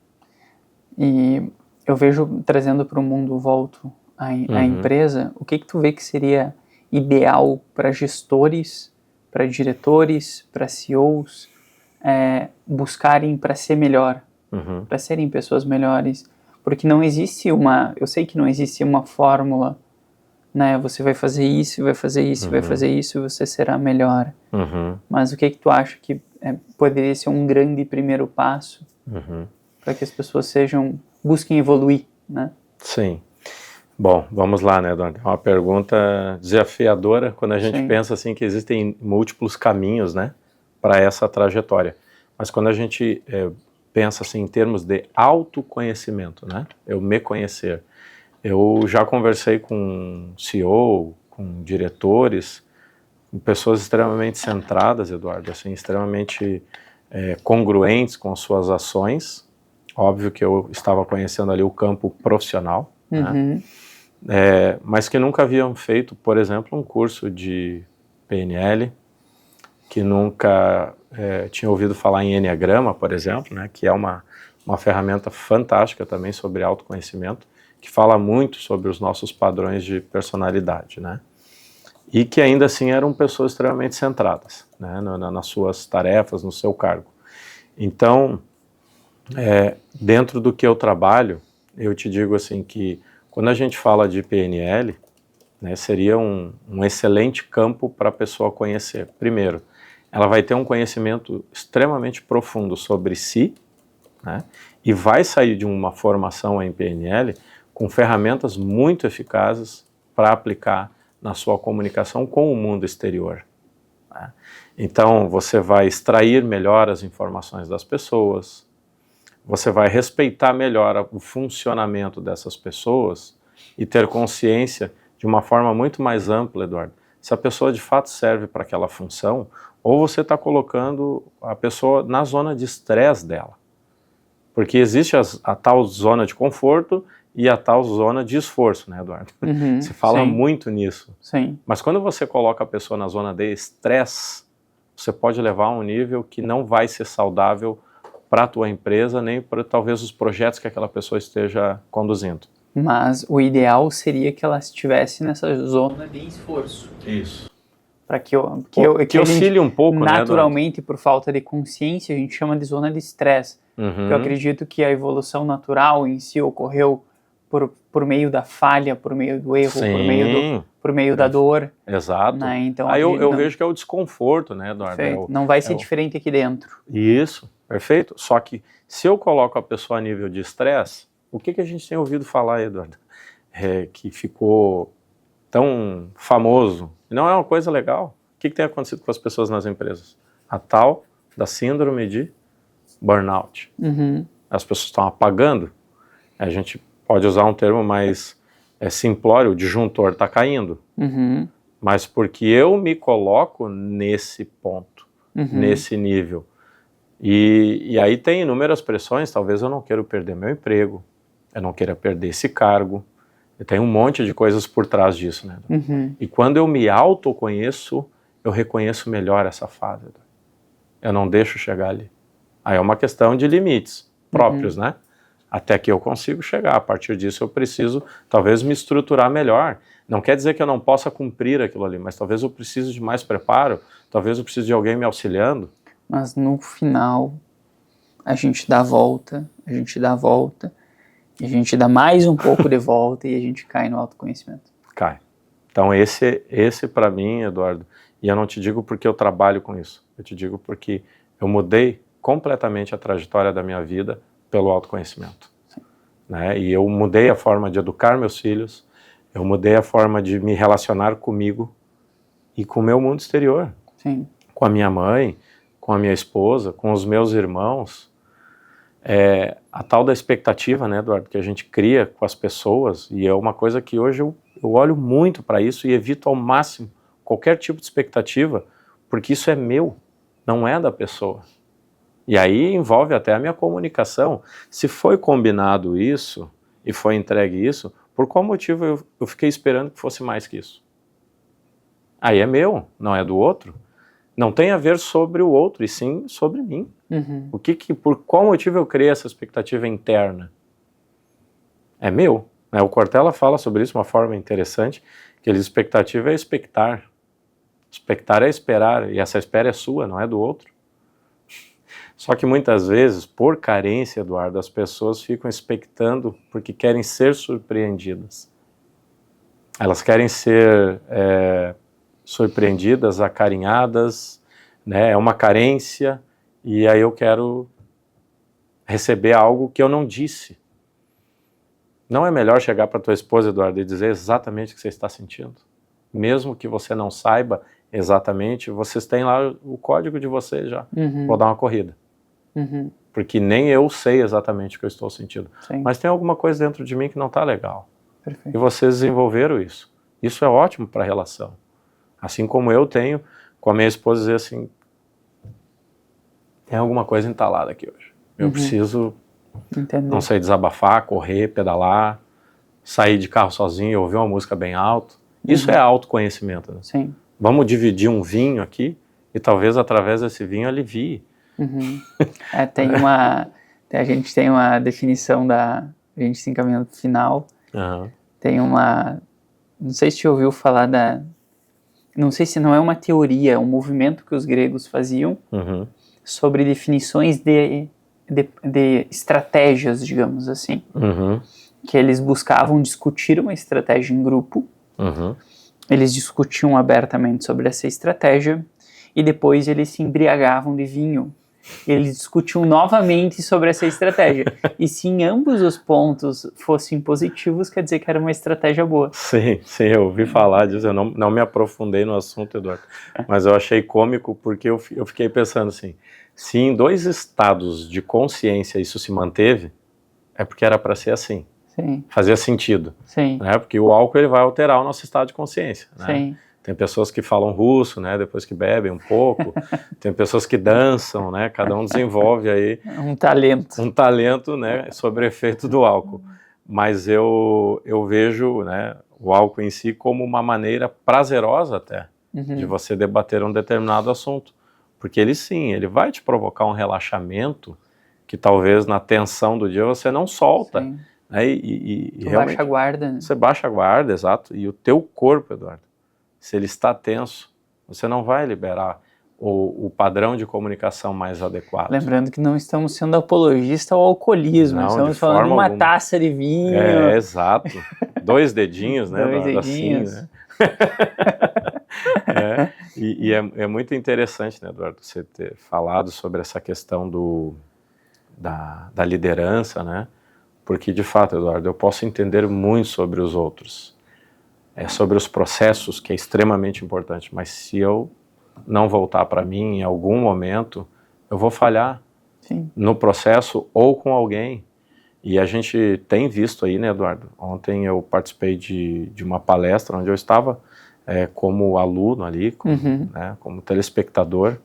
S2: E eu vejo, trazendo para o mundo, volto à empresa, o que tu vê que seria ideal para gestores, para diretores, para CEOs buscarem para ser melhor, para serem pessoas melhores, porque não existe eu sei que não existe uma fórmula, né? Você vai fazer isso, vai fazer isso, vai fazer isso, e você será melhor. Mas o que tu acha que poderia ser um grande primeiro passo para que as pessoas busquem evoluir, né?
S1: Sim. Bom, vamos lá, né, Eduardo? É uma pergunta desafiadora quando a gente pensa assim que existem múltiplos caminhos, né, para essa trajetória. Mas quando a gente pensa assim em termos de autoconhecimento, né, eu me conhecer. Eu já conversei com CEO, com diretores, com pessoas extremamente centradas, Eduardo, assim, extremamente congruentes com suas ações. Óbvio que eu estava conhecendo ali o campo profissional, né? Mas que nunca haviam feito, por exemplo, um curso de PNL, que nunca tinham ouvido falar em Enneagrama, por exemplo, né, que é uma ferramenta fantástica também sobre autoconhecimento, que fala muito sobre os nossos padrões de personalidade, né? E que ainda assim eram pessoas extremamente centradas, né, nas suas tarefas, no seu cargo. Então, dentro do que eu trabalho, eu te digo assim que Quando a gente fala de PNL, né, seria um excelente campo para a pessoa conhecer. Primeiro, ela vai ter um conhecimento extremamente profundo sobre si, né, e vai sair de uma formação em PNL com ferramentas muito eficazes para aplicar na sua comunicação com o mundo exterior. Né? Então, você vai extrair melhor as informações das pessoas, você vai respeitar melhor o funcionamento dessas pessoas e ter consciência de uma forma muito mais ampla, Eduardo. Se a pessoa de fato serve para aquela função, ou você está colocando a pessoa na zona de estresse dela. Porque existe a tal zona de conforto e a tal zona de esforço, né, Eduardo? Se fala muito nisso.
S2: Sim.
S1: Mas quando você coloca a pessoa na zona de estresse, você pode levar a um nível que não vai ser saudável para a tua empresa, nem para talvez os projetos que aquela pessoa esteja conduzindo.
S2: Mas o ideal seria que ela estivesse nessa zona de esforço.
S1: Isso.
S2: Para que
S1: auxilie um pouco,
S2: naturalmente, né, por falta de consciência, a gente chama de zona de estresse. Eu acredito que a evolução natural em si ocorreu por meio da falha, por meio do erro, por meio da dor.
S1: Exato.
S2: Né? Então,
S1: aí eu vejo que é o desconforto, né, Eduardo?
S2: Não vai ser diferente aqui dentro.
S1: Isso, perfeito. Só que se eu coloco a pessoa a nível de estresse, o que a gente tem ouvido falar, Eduardo? Que ficou tão famoso. Não é uma coisa legal. O que tem acontecido com as pessoas nas empresas? A tal da síndrome de burnout. As pessoas estão apagando. A gente pode usar um termo mais simplório, o disjuntor está caindo. Mas porque eu me coloco nesse ponto, nesse nível. E aí tem inúmeras pressões, talvez eu não quero perder meu emprego, eu não queira perder esse cargo, tem um monte de coisas por trás disso, né? E quando eu me autoconheço, eu reconheço melhor essa fase. Eu não deixo chegar ali. Aí é uma questão de limites próprios, né? Até que eu consigo chegar. A partir disso eu preciso, talvez, me estruturar melhor. Não quer dizer que eu não possa cumprir aquilo ali, mas talvez eu precise de mais preparo, talvez eu precise de alguém me auxiliando.
S2: Mas no final, a gente dá a volta, a gente dá a volta, e a gente dá mais um pouco de volta e a gente cai no autoconhecimento.
S1: Cai. Então esse para mim, Eduardo, e eu não te digo porque eu trabalho com isso, eu te digo porque eu mudei completamente a trajetória da minha vida pelo autoconhecimento. Né? E eu mudei a forma de educar meus filhos, eu mudei a forma de me relacionar comigo e com o meu mundo exterior.
S2: Sim.
S1: Com a minha mãe, com a minha esposa, com os meus irmãos. A tal da expectativa, né, Eduardo, que a gente cria com as pessoas, e é uma coisa que hoje eu olho muito para isso e evito ao máximo qualquer tipo de expectativa, porque isso é meu, não é da pessoa. E aí envolve até a minha comunicação. Se foi combinado isso e foi entregue isso, por qual motivo eu fiquei esperando que fosse mais que isso? Aí é meu, não é do outro. Não tem a ver sobre o outro, e sim sobre mim. Por qual motivo eu criei essa expectativa interna? É meu. Né? O Cortella fala sobre isso de uma forma interessante, que ele diz: expectativa é expectar. Expectar é esperar, e essa espera é sua, não é do outro. Só que muitas vezes, por carência, Eduardo, as pessoas ficam expectando porque querem ser surpreendidas. Elas querem ser surpreendidas, acarinhadas, né? É uma carência, e aí eu quero receber algo que eu não disse. Não é melhor chegar para tua esposa, Eduardo, e dizer exatamente o que você está sentindo? Mesmo que você não saiba exatamente, vocês têm lá o código de vocês já. Vou dar uma corrida. Porque nem eu sei exatamente o que eu estou sentindo.
S2: Sim.
S1: Mas tem alguma coisa dentro de mim que não está legal.
S2: Perfeito.
S1: E vocês desenvolveram isso. Isso é ótimo para a relação. Assim como eu tenho com a minha esposa, dizer assim: tem alguma coisa entalada aqui hoje. Eu preciso, não sei, desabafar, correr, pedalar, sair de carro sozinho e ouvir uma música bem alto. Isso é autoconhecimento. Né?
S2: Sim.
S1: Vamos dividir um vinho aqui e talvez através desse vinho alivie.
S2: A gente tem uma definição a gente se encaminhando para o final. Tem uma, não sei se você ouviu falar não sei se não é uma teoria, é um movimento que os gregos faziam sobre definições de estratégias, digamos assim. que eles buscavam discutir uma estratégia em grupo, eles discutiam abertamente sobre essa estratégia e depois eles se embriagavam de vinho. Eles discutiam novamente sobre essa estratégia. E se em ambos os pontos fossem positivos, quer dizer que era uma estratégia boa.
S1: Sim, eu ouvi falar disso, eu não me aprofundei no assunto, Eduardo, mas eu achei cômico porque eu fiquei pensando assim, se em 2 estados de consciência isso se manteve, é porque era para ser assim.
S2: Sim.
S1: Fazia sentido.
S2: Sim.
S1: Né? Porque o álcool ele vai alterar o nosso estado de consciência. Né?
S2: Sim.
S1: Tem pessoas que falam russo, né, depois que bebem um pouco. Tem pessoas que dançam, né, cada um desenvolve aí
S2: um talento,
S1: né, sobre o efeito do álcool. Mas eu vejo, né, o álcool em si como uma maneira prazerosa até de você debater um determinado assunto, porque ele vai te provocar um relaxamento que talvez na tensão do dia você não solta.
S2: Sim.
S1: Né,
S2: tu baixa a guarda. Né?
S1: Você baixa a guarda, exato, e o teu corpo, Eduardo, se ele está tenso, você não vai liberar o padrão de comunicação mais adequado.
S2: Lembrando que não estamos sendo apologistas ao alcolismo,
S1: não,
S2: estamos falando de uma taça de vinho.
S1: Exato. 2 dedinhos, né?
S2: 2 dedinhos.
S1: Assim, né? É muito interessante, né, Eduardo, você ter falado sobre essa questão da liderança, né? Porque, de fato, Eduardo, eu posso entender muito sobre os outros. Sobre os processos, que é extremamente importante, mas se eu não voltar para mim em algum momento, eu vou falhar.
S2: Sim.
S1: No processo ou com alguém. E a gente tem visto aí, né, Eduardo? Ontem eu participei de uma palestra onde eu estava como aluno ali, como telespectador,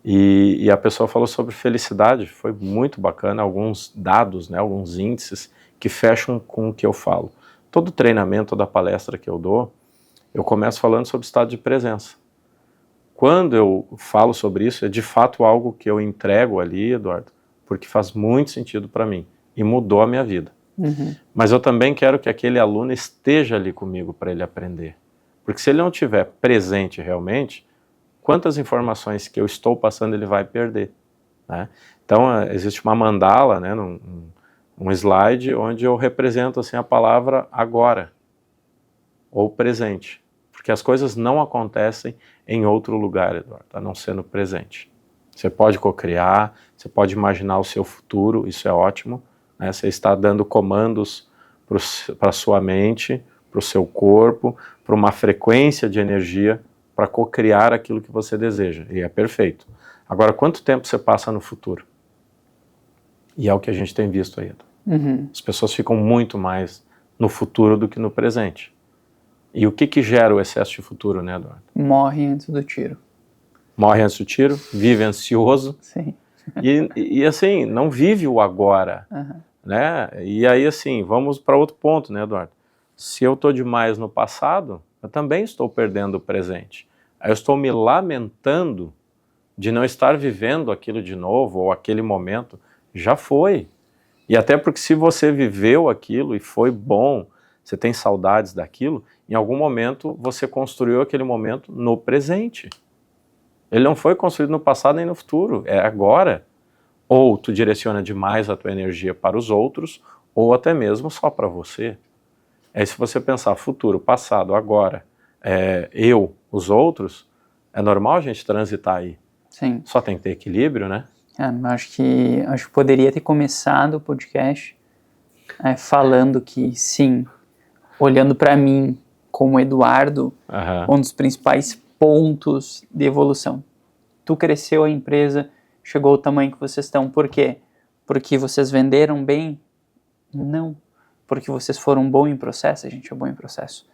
S1: e a pessoa falou sobre felicidade, foi muito bacana, alguns dados, né, alguns índices que fecham com o que eu falo. Todo treinamento, toda palestra que eu dou, eu começo falando sobre estado de presença. Quando eu falo sobre isso, é de fato algo que eu entrego ali, Eduardo, porque faz muito sentido para mim e mudou a minha vida. Mas eu também quero que aquele aluno esteja ali comigo para ele aprender. Porque se ele não estiver presente realmente, quantas informações que eu estou passando ele vai perder. Né? Então, existe uma mandala, né, um slide onde eu represento assim, a palavra agora, ou presente, porque as coisas não acontecem em outro lugar, Eduardo, a não ser no presente. Você pode cocriar, você pode imaginar o seu futuro, isso é ótimo, né? Você está dando comandos para a sua mente, para o seu corpo, para uma frequência de energia para cocriar aquilo que você deseja, e é perfeito. Agora, quanto tempo você passa no futuro? E é o que a gente tem visto aí, Eduardo. As pessoas ficam muito mais no futuro do que no presente. E o que gera o excesso de futuro, né, Eduardo?
S2: Morre antes do tiro.
S1: Morre antes do tiro, vive ansioso.
S2: Sim.
S1: E assim, não vive o agora. Né? E aí, assim, vamos para outro ponto, né, Eduardo? Se eu estou demais no passado, eu também estou perdendo o presente. Aí eu estou me lamentando de não estar vivendo aquilo de novo, ou aquele momento. Já foi. E até porque se você viveu aquilo e foi bom, você tem saudades daquilo, em algum momento você construiu aquele momento no presente. Ele não foi construído no passado nem no futuro, é agora. Ou tu direciona demais a tua energia para os outros, ou até mesmo só para você. Se você pensar futuro, passado, agora, eu, os outros, é normal a gente transitar aí.
S2: Sim.
S1: Só tem que ter equilíbrio, né?
S2: Acho que poderia ter começado o podcast falando que, sim, olhando para mim como Eduardo, um dos principais pontos de evolução. Tu cresceu, a empresa chegou ao tamanho que vocês estão. Por quê? Porque vocês venderam bem? Não. Porque vocês foram bom em processo? A gente é bom em processo.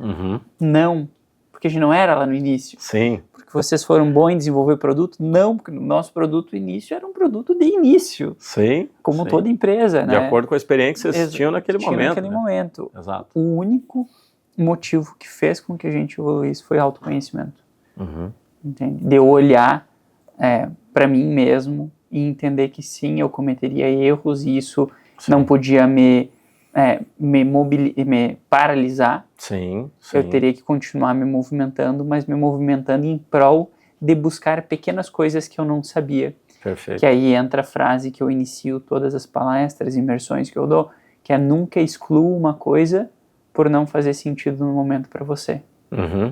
S2: Não. Porque a gente não era lá no início.
S1: Sim.
S2: Porque vocês foram bons em desenvolver produto? Não, porque o nosso produto no início era um produto de início.
S1: Sim.
S2: Como toda empresa, né?
S1: De acordo com a experiência que vocês tinham naquele momento.
S2: Exato. O único motivo que fez com que a gente evoluísse foi autoconhecimento. Entende? De eu olhar para mim mesmo e entender que sim, eu cometeria erros e isso não podia me paralisar.
S1: Sim.
S2: Eu teria que continuar me movimentando, mas me movimentando em prol de buscar pequenas coisas que eu não sabia.
S1: Perfeito.
S2: Que aí entra a frase que eu inicio todas as palestras, imersões que eu dou, que é nunca exclua uma coisa por não fazer sentido no momento para você.
S1: Uhum.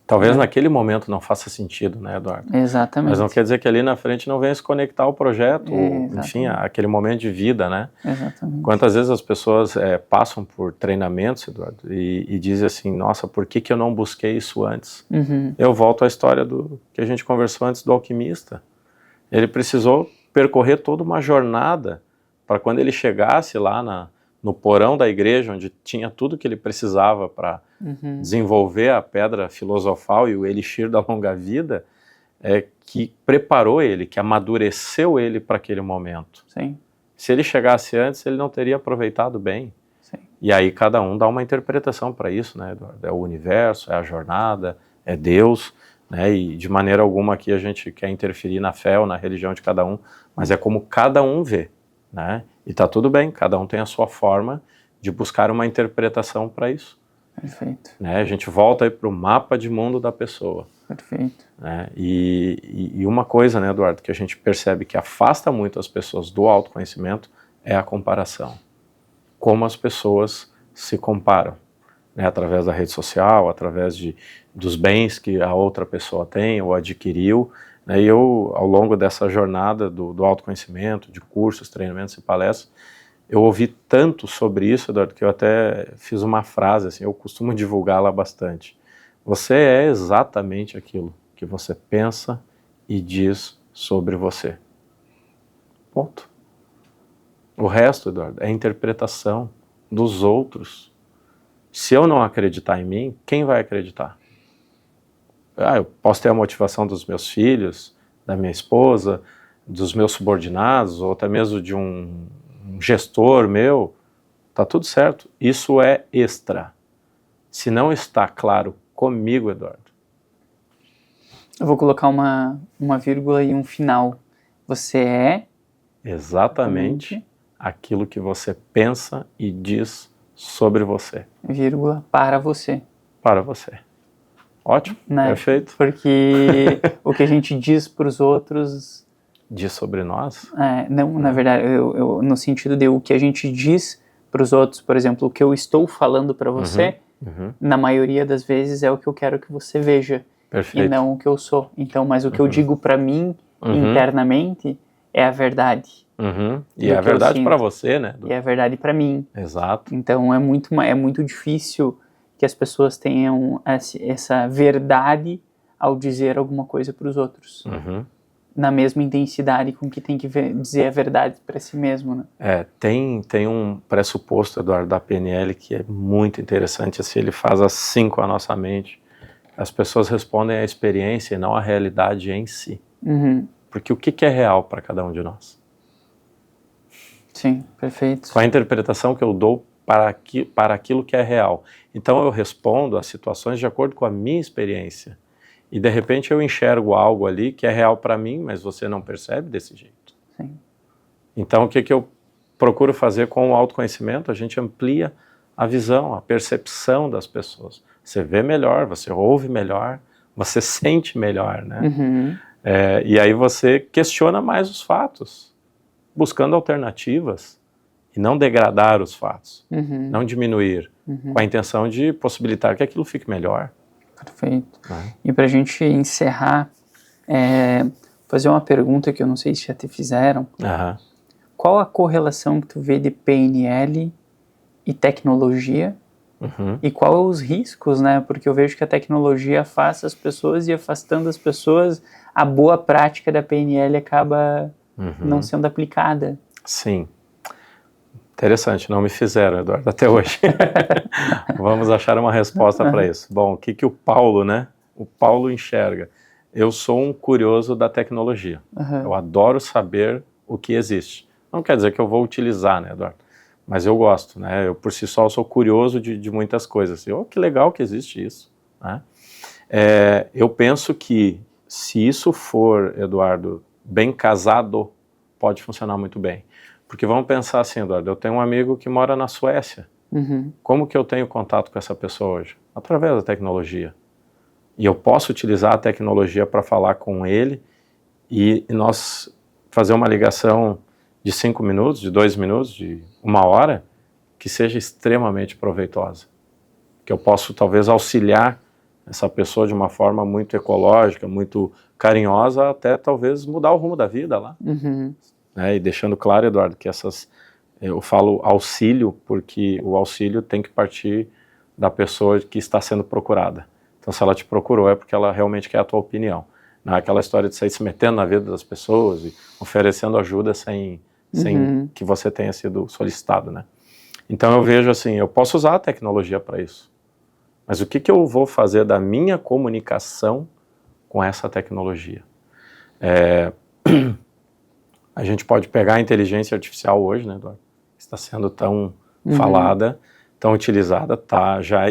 S1: Talvez naquele momento não faça sentido, né, Eduardo?
S2: Exatamente.
S1: Mas não quer dizer que ali na frente não venha se conectar ao projeto, ou, enfim, aquele momento de vida, né?
S2: Exatamente.
S1: Quantas vezes as pessoas passam por treinamentos, Eduardo, e dizem assim, nossa, por que eu não busquei isso antes?
S2: Uhum.
S1: Eu volto à história do que a gente conversou antes do alquimista. Ele precisou percorrer toda uma jornada para quando ele chegasse lá no porão da igreja, onde tinha tudo que ele precisava para desenvolver a pedra filosofal e o elixir da longa vida, que preparou ele, que amadureceu ele para aquele momento.
S2: Sim.
S1: Se ele chegasse antes, ele não teria aproveitado bem.
S2: Sim.
S1: E aí cada um dá uma interpretação para isso, né, Eduardo? É o universo, é a jornada, é Deus, né? E de maneira alguma aqui a gente quer interferir na fé ou na religião de cada um, mas é como cada um vê, né? E tá tudo bem, cada um tem a sua forma de buscar uma interpretação para isso.
S2: Perfeito.
S1: Né? A gente volta aí para o mapa de mundo da pessoa.
S2: Perfeito.
S1: Né? E uma coisa, né, Eduardo, que a gente percebe que afasta muito as pessoas do autoconhecimento é a comparação. Como as pessoas se comparam, né? Através da rede social, através dos bens que a outra pessoa tem ou adquiriu. Né? E eu, ao longo dessa jornada do autoconhecimento, de cursos, treinamentos e palestras, eu ouvi tanto sobre isso, Eduardo, que eu até fiz uma frase, assim, eu costumo divulgá-la bastante. Você é exatamente aquilo que você pensa e diz sobre você. Ponto. O resto, Eduardo, é interpretação dos outros. Se eu não acreditar em mim, quem vai acreditar? Eu posso ter a motivação dos meus filhos, da minha esposa, dos meus subordinados, ou até mesmo de um gestor meu, tá tudo certo. Isso é extra. Se não está claro comigo, Eduardo.
S2: Eu vou colocar uma vírgula e um final. Você é
S1: exatamente aquilo que você pensa e diz sobre você.
S2: Vírgula, para você.
S1: Para você. Ótimo, né? Perfeito.
S2: Porque o que a gente diz para os outros...
S1: Diz sobre nós?
S2: Não, na verdade, eu no sentido de o que a gente diz para os outros, por exemplo, o que eu estou falando para você, na maioria das vezes é o que eu quero que você veja. Perfeito. E não o que eu sou. Então, mas o que eu digo para mim internamente é a verdade.
S1: E é a verdade para você, né?
S2: E é a verdade para mim.
S1: Exato.
S2: Então, é muito difícil que as pessoas tenham essa verdade ao dizer alguma coisa para os outros. Na mesma intensidade com que tem que dizer a verdade para si mesmo, né?
S1: Tem um pressuposto, Eduardo, da PNL que é muito interessante, assim, ele faz assim com a nossa mente. As pessoas respondem à experiência e não à realidade em si. Porque o que é real para cada um de nós?
S2: Sim, perfeito.
S1: Qual a interpretação que eu dou para aquilo que é real? Então eu respondo às situações de acordo com a minha experiência. E de repente eu enxergo algo ali que é real para mim, mas você não percebe desse jeito.
S2: Sim.
S1: Então o que eu procuro fazer com o autoconhecimento? A gente amplia a visão, a percepção das pessoas. Você vê melhor, você ouve melhor, você sente melhor, né? E aí você questiona mais os fatos, buscando alternativas e não degradar os fatos, não diminuir, com a intenção de possibilitar que aquilo fique melhor.
S2: Perfeito. E para a gente encerrar, fazer uma pergunta que eu não sei se já te fizeram. Qual a correlação que tu vê de PNL e tecnologia? E quais os riscos, né? Porque eu vejo que a tecnologia afasta as pessoas e afastando as pessoas, a boa prática da PNL acaba não sendo aplicada.
S1: Sim. Interessante, não me fizeram, Eduardo, até hoje. Vamos achar uma resposta para isso. Bom, o que o Paulo, né? O Paulo enxerga. Eu sou um curioso da tecnologia. Eu adoro saber o que existe. Não quer dizer que eu vou utilizar, né, Eduardo? Mas eu gosto, né? Eu, por si só, sou curioso de muitas coisas. Que legal que existe isso, né? Eu penso que, se isso for, Eduardo, bem casado, pode funcionar muito bem. Porque vamos pensar assim, Eduardo, eu tenho um amigo que mora na Suécia. Como que eu tenho contato com essa pessoa hoje? Através da tecnologia. E eu posso utilizar a tecnologia para falar com ele e nós fazer uma ligação de 5 minutos, de 2 minutos, de 1 hora, que seja extremamente proveitosa. Que eu possa, talvez, auxiliar essa pessoa de uma forma muito ecológica, muito carinhosa, até talvez mudar o rumo da vida lá. Né? E deixando claro, Eduardo, que eu falo auxílio, porque o auxílio tem que partir da pessoa que está sendo procurada. Então, se ela te procurou, é porque ela realmente quer a tua opinião. Não é aquela história de sair se metendo na vida das pessoas e oferecendo ajuda sem que você tenha sido solicitado, né? Então, eu vejo assim, eu posso usar a tecnologia para isso. Mas o que eu vou fazer da minha comunicação com essa tecnologia? A gente pode pegar a inteligência artificial hoje, né, Eduardo? Está sendo tão falada, tão utilizada,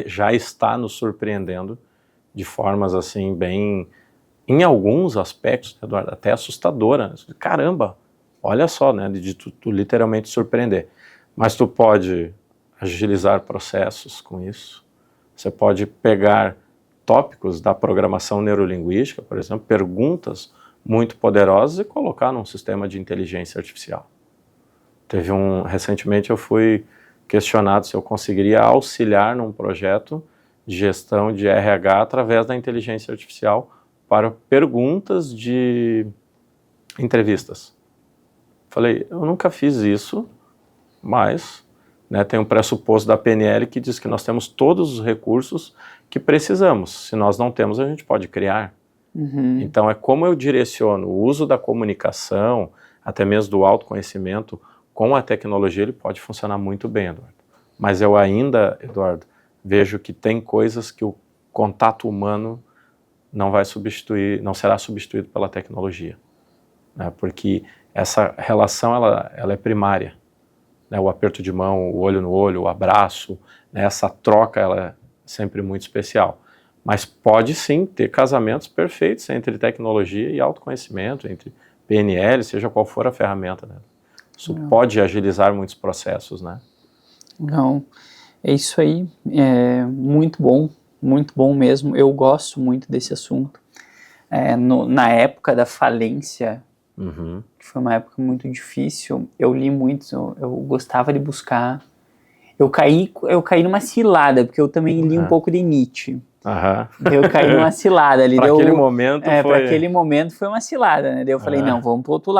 S1: já está nos surpreendendo de formas assim bem, em alguns aspectos, Eduardo, até assustadora. Caramba, olha só, né, de tu literalmente surpreender. Mas tu pode agilizar processos com isso. Você pode pegar tópicos da programação neurolinguística, por exemplo, perguntas muito poderosas e colocar num sistema de inteligência artificial. Recentemente eu fui questionado se eu conseguiria auxiliar num projeto de gestão de RH através da inteligência artificial para perguntas de entrevistas. Falei, eu nunca fiz isso, mas tem um pressuposto da PNL que diz que nós temos todos os recursos que precisamos. Se nós não temos, a gente pode criar. Então, é como eu direciono o uso da comunicação, até mesmo do autoconhecimento, com a tecnologia, ele pode funcionar muito bem, Eduardo. Mas eu ainda, Eduardo, vejo que tem coisas que o contato humano não será substituído pela tecnologia. Né? Porque essa relação, ela é primária. Né, o aperto de mão, o olho no olho, o abraço, né, essa troca ela é sempre muito especial. Mas pode sim ter casamentos perfeitos entre tecnologia e autoconhecimento, entre PNL, seja qual for a ferramenta. Né? Isso pode agilizar muitos processos. Né?
S2: Não, é isso aí, é muito bom mesmo. Eu gosto muito desse assunto. Na época da falência, que foi uma época muito difícil, eu li muito, eu gostava de buscar. Eu caí numa cilada, porque eu também li um pouco de Nietzsche. Eu caí numa cilada ali.
S1: Para aquele momento
S2: para aquele momento foi uma cilada, né? Daí eu falei, não, vamos pro outro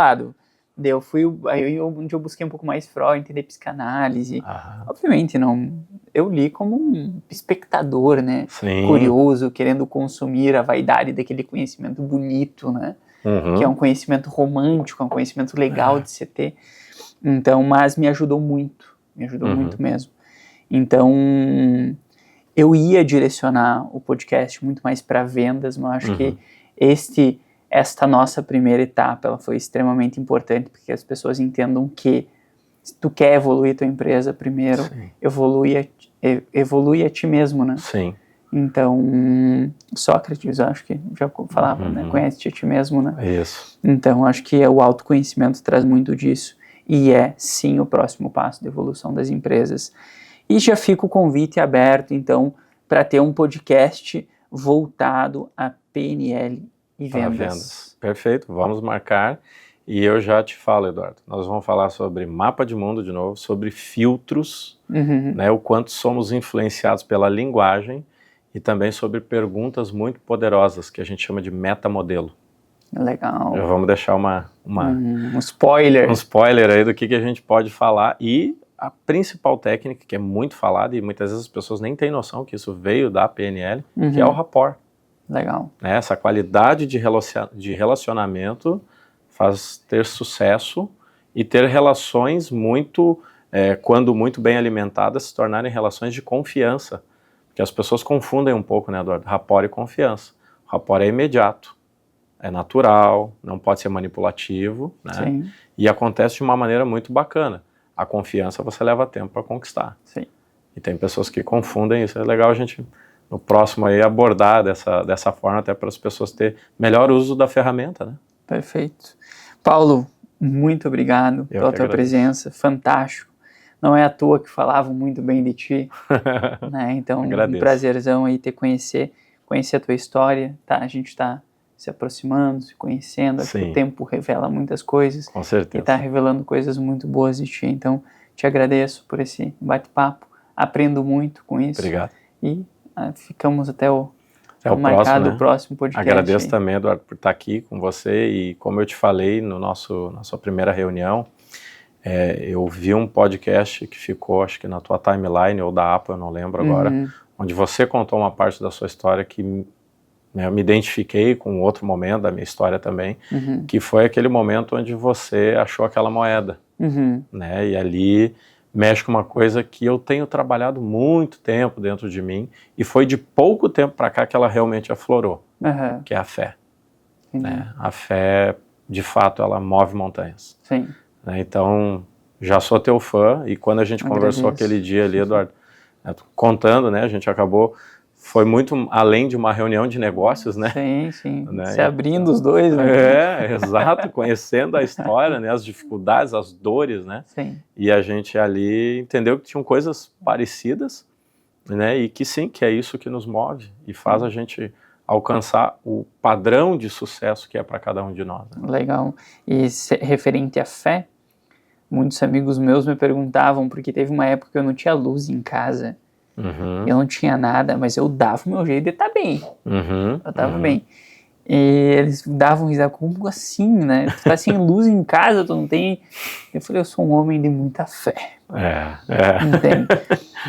S2: onde eu busquei um pouco mais Freud, entender psicanálise. Obviamente, não, eu li como um espectador, né?
S1: Sim.
S2: Curioso, querendo consumir a vaidade daquele conhecimento bonito, né? Que é um conhecimento romântico, é um conhecimento legal de se ter. Então, mas me ajudou muito muito mesmo. Então, eu ia direcionar o podcast muito mais para vendas, mas eu acho que esta nossa primeira etapa, ela foi extremamente importante, porque as pessoas entendam que se tu quer evoluir tua empresa primeiro, evolui a ti mesmo, né?
S1: Sim.
S2: Então, Sócrates, acho que já falava, né? Conhece-te a ti mesmo, né?
S1: Isso.
S2: Então, acho que o autoconhecimento traz muito disso. E sim, o próximo passo da evolução das empresas. E já fica o convite aberto, então, para ter um podcast voltado a PNL e vendas.
S1: Perfeito, vamos marcar. E eu já te falo, Eduardo, nós vamos falar sobre mapa de mundo de novo, sobre filtros, né, o quanto somos influenciados pela linguagem e também sobre perguntas muito poderosas, que a gente chama de metamodelo.
S2: Legal.
S1: Vamos deixar
S2: um spoiler.
S1: Um spoiler aí do que a gente pode falar. E a principal técnica, que é muito falada, e muitas vezes as pessoas nem têm noção que isso veio da PNL, que é o rapport.
S2: Legal.
S1: Né? Essa qualidade de relacionamento faz ter sucesso e ter relações quando muito bem alimentadas, se tornarem relações de confiança. Porque as pessoas confundem um pouco, né, Eduardo? Rapport e confiança. O rapport é imediato, é natural, não pode ser manipulativo, né?
S2: Sim.
S1: E acontece de uma maneira muito bacana. A confiança você leva tempo para conquistar.
S2: Sim.
S1: E tem pessoas que confundem isso. É legal a gente, no próximo aí, abordar dessa forma, até para as pessoas terem melhor uso da ferramenta, né?
S2: Perfeito. Paulo, muito obrigado pela tua presença, fantástico. Não é à toa que falavam muito bem de ti, né? Então, um prazerzão aí conhecer a tua história, tá? A gente tá se aproximando, se conhecendo, acho que o tempo revela muitas coisas.
S1: Com certeza.
S2: E tá revelando coisas muito boas de ti, então te agradeço por esse bate-papo, aprendo muito com isso.
S1: Obrigado.
S2: E ficamos até o
S1: marcado,
S2: né? O próximo podcast.
S1: Agradeço também, Eduardo, por estar aqui com você, e como eu te falei na nossa primeira reunião, eu vi um podcast que ficou, acho que na tua timeline, ou da Apple, eu não lembro agora, onde você contou uma parte da sua história que eu me identifiquei com outro momento da minha história também, que foi aquele momento onde você achou aquela moeda, né? E ali mexe com uma coisa que eu tenho trabalhado muito tempo dentro de mim, e foi de pouco tempo para cá que ela realmente aflorou, que é a fé. Né? A fé, de fato, ela move montanhas.
S2: Sim.
S1: Né? Então, já sou teu fã, e quando a gente conversou aquele dia ali, Eduardo, contando, né, a gente acabou, foi muito além de uma reunião de negócios, né?
S2: Sim, sim.
S1: Né?
S2: Se abrindo os dois, né?
S1: Exato, conhecendo a história, né, as dificuldades, as dores, né?
S2: Sim.
S1: E a gente ali entendeu que tinham coisas parecidas, né? E que sim, que é isso que nos move e faz a gente alcançar o padrão de sucesso que é para cada um de nós. Né?
S2: Legal. E referente à fé, muitos amigos meus me perguntavam, porque teve uma época que eu não tinha luz em casa, eu não tinha nada, mas eu dava o meu jeito de estar bem. Eu tava bem. E eles davam risada, como assim, né? Tu tá sem luz em casa, tu não tem... Eu falei, eu sou um homem de muita fé. Entende?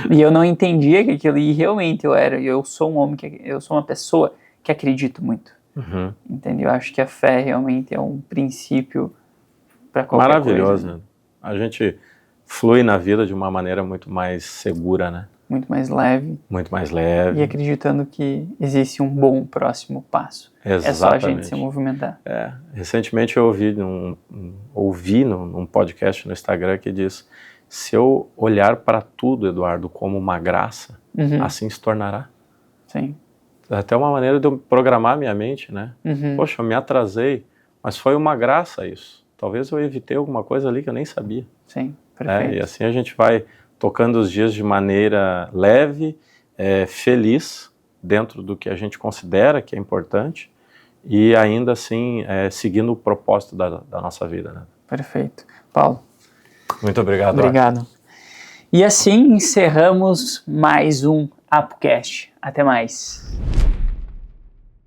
S2: E eu não entendia que aquilo, e realmente eu sou um homem, eu sou uma pessoa que acredito muito. Entende? Eu acho que a fé realmente é um princípio para qualquer
S1: maravilhoso,
S2: coisa.
S1: Né? A gente flui na vida de uma maneira muito mais segura, né?
S2: Muito mais leve.
S1: Muito mais leve.
S2: E acreditando que existe um bom próximo passo.
S1: Exatamente.
S2: É só a gente se movimentar.
S1: Recentemente eu ouvi num podcast no Instagram que diz: se eu olhar para tudo, Eduardo, como uma graça, assim se tornará.
S2: Sim.
S1: Até uma maneira de eu programar minha mente, né? Poxa, eu me atrasei, mas foi uma graça isso. Talvez eu evitei alguma coisa ali que eu nem sabia.
S2: Sim, perfeito.
S1: E assim a gente vai tocando os dias de maneira leve, feliz, dentro do que a gente considera que é importante, e ainda assim seguindo o propósito da nossa vida. Né?
S2: Perfeito. Paulo.
S1: Muito obrigado.
S2: Obrigado. E assim encerramos mais um ApoCast. Até mais.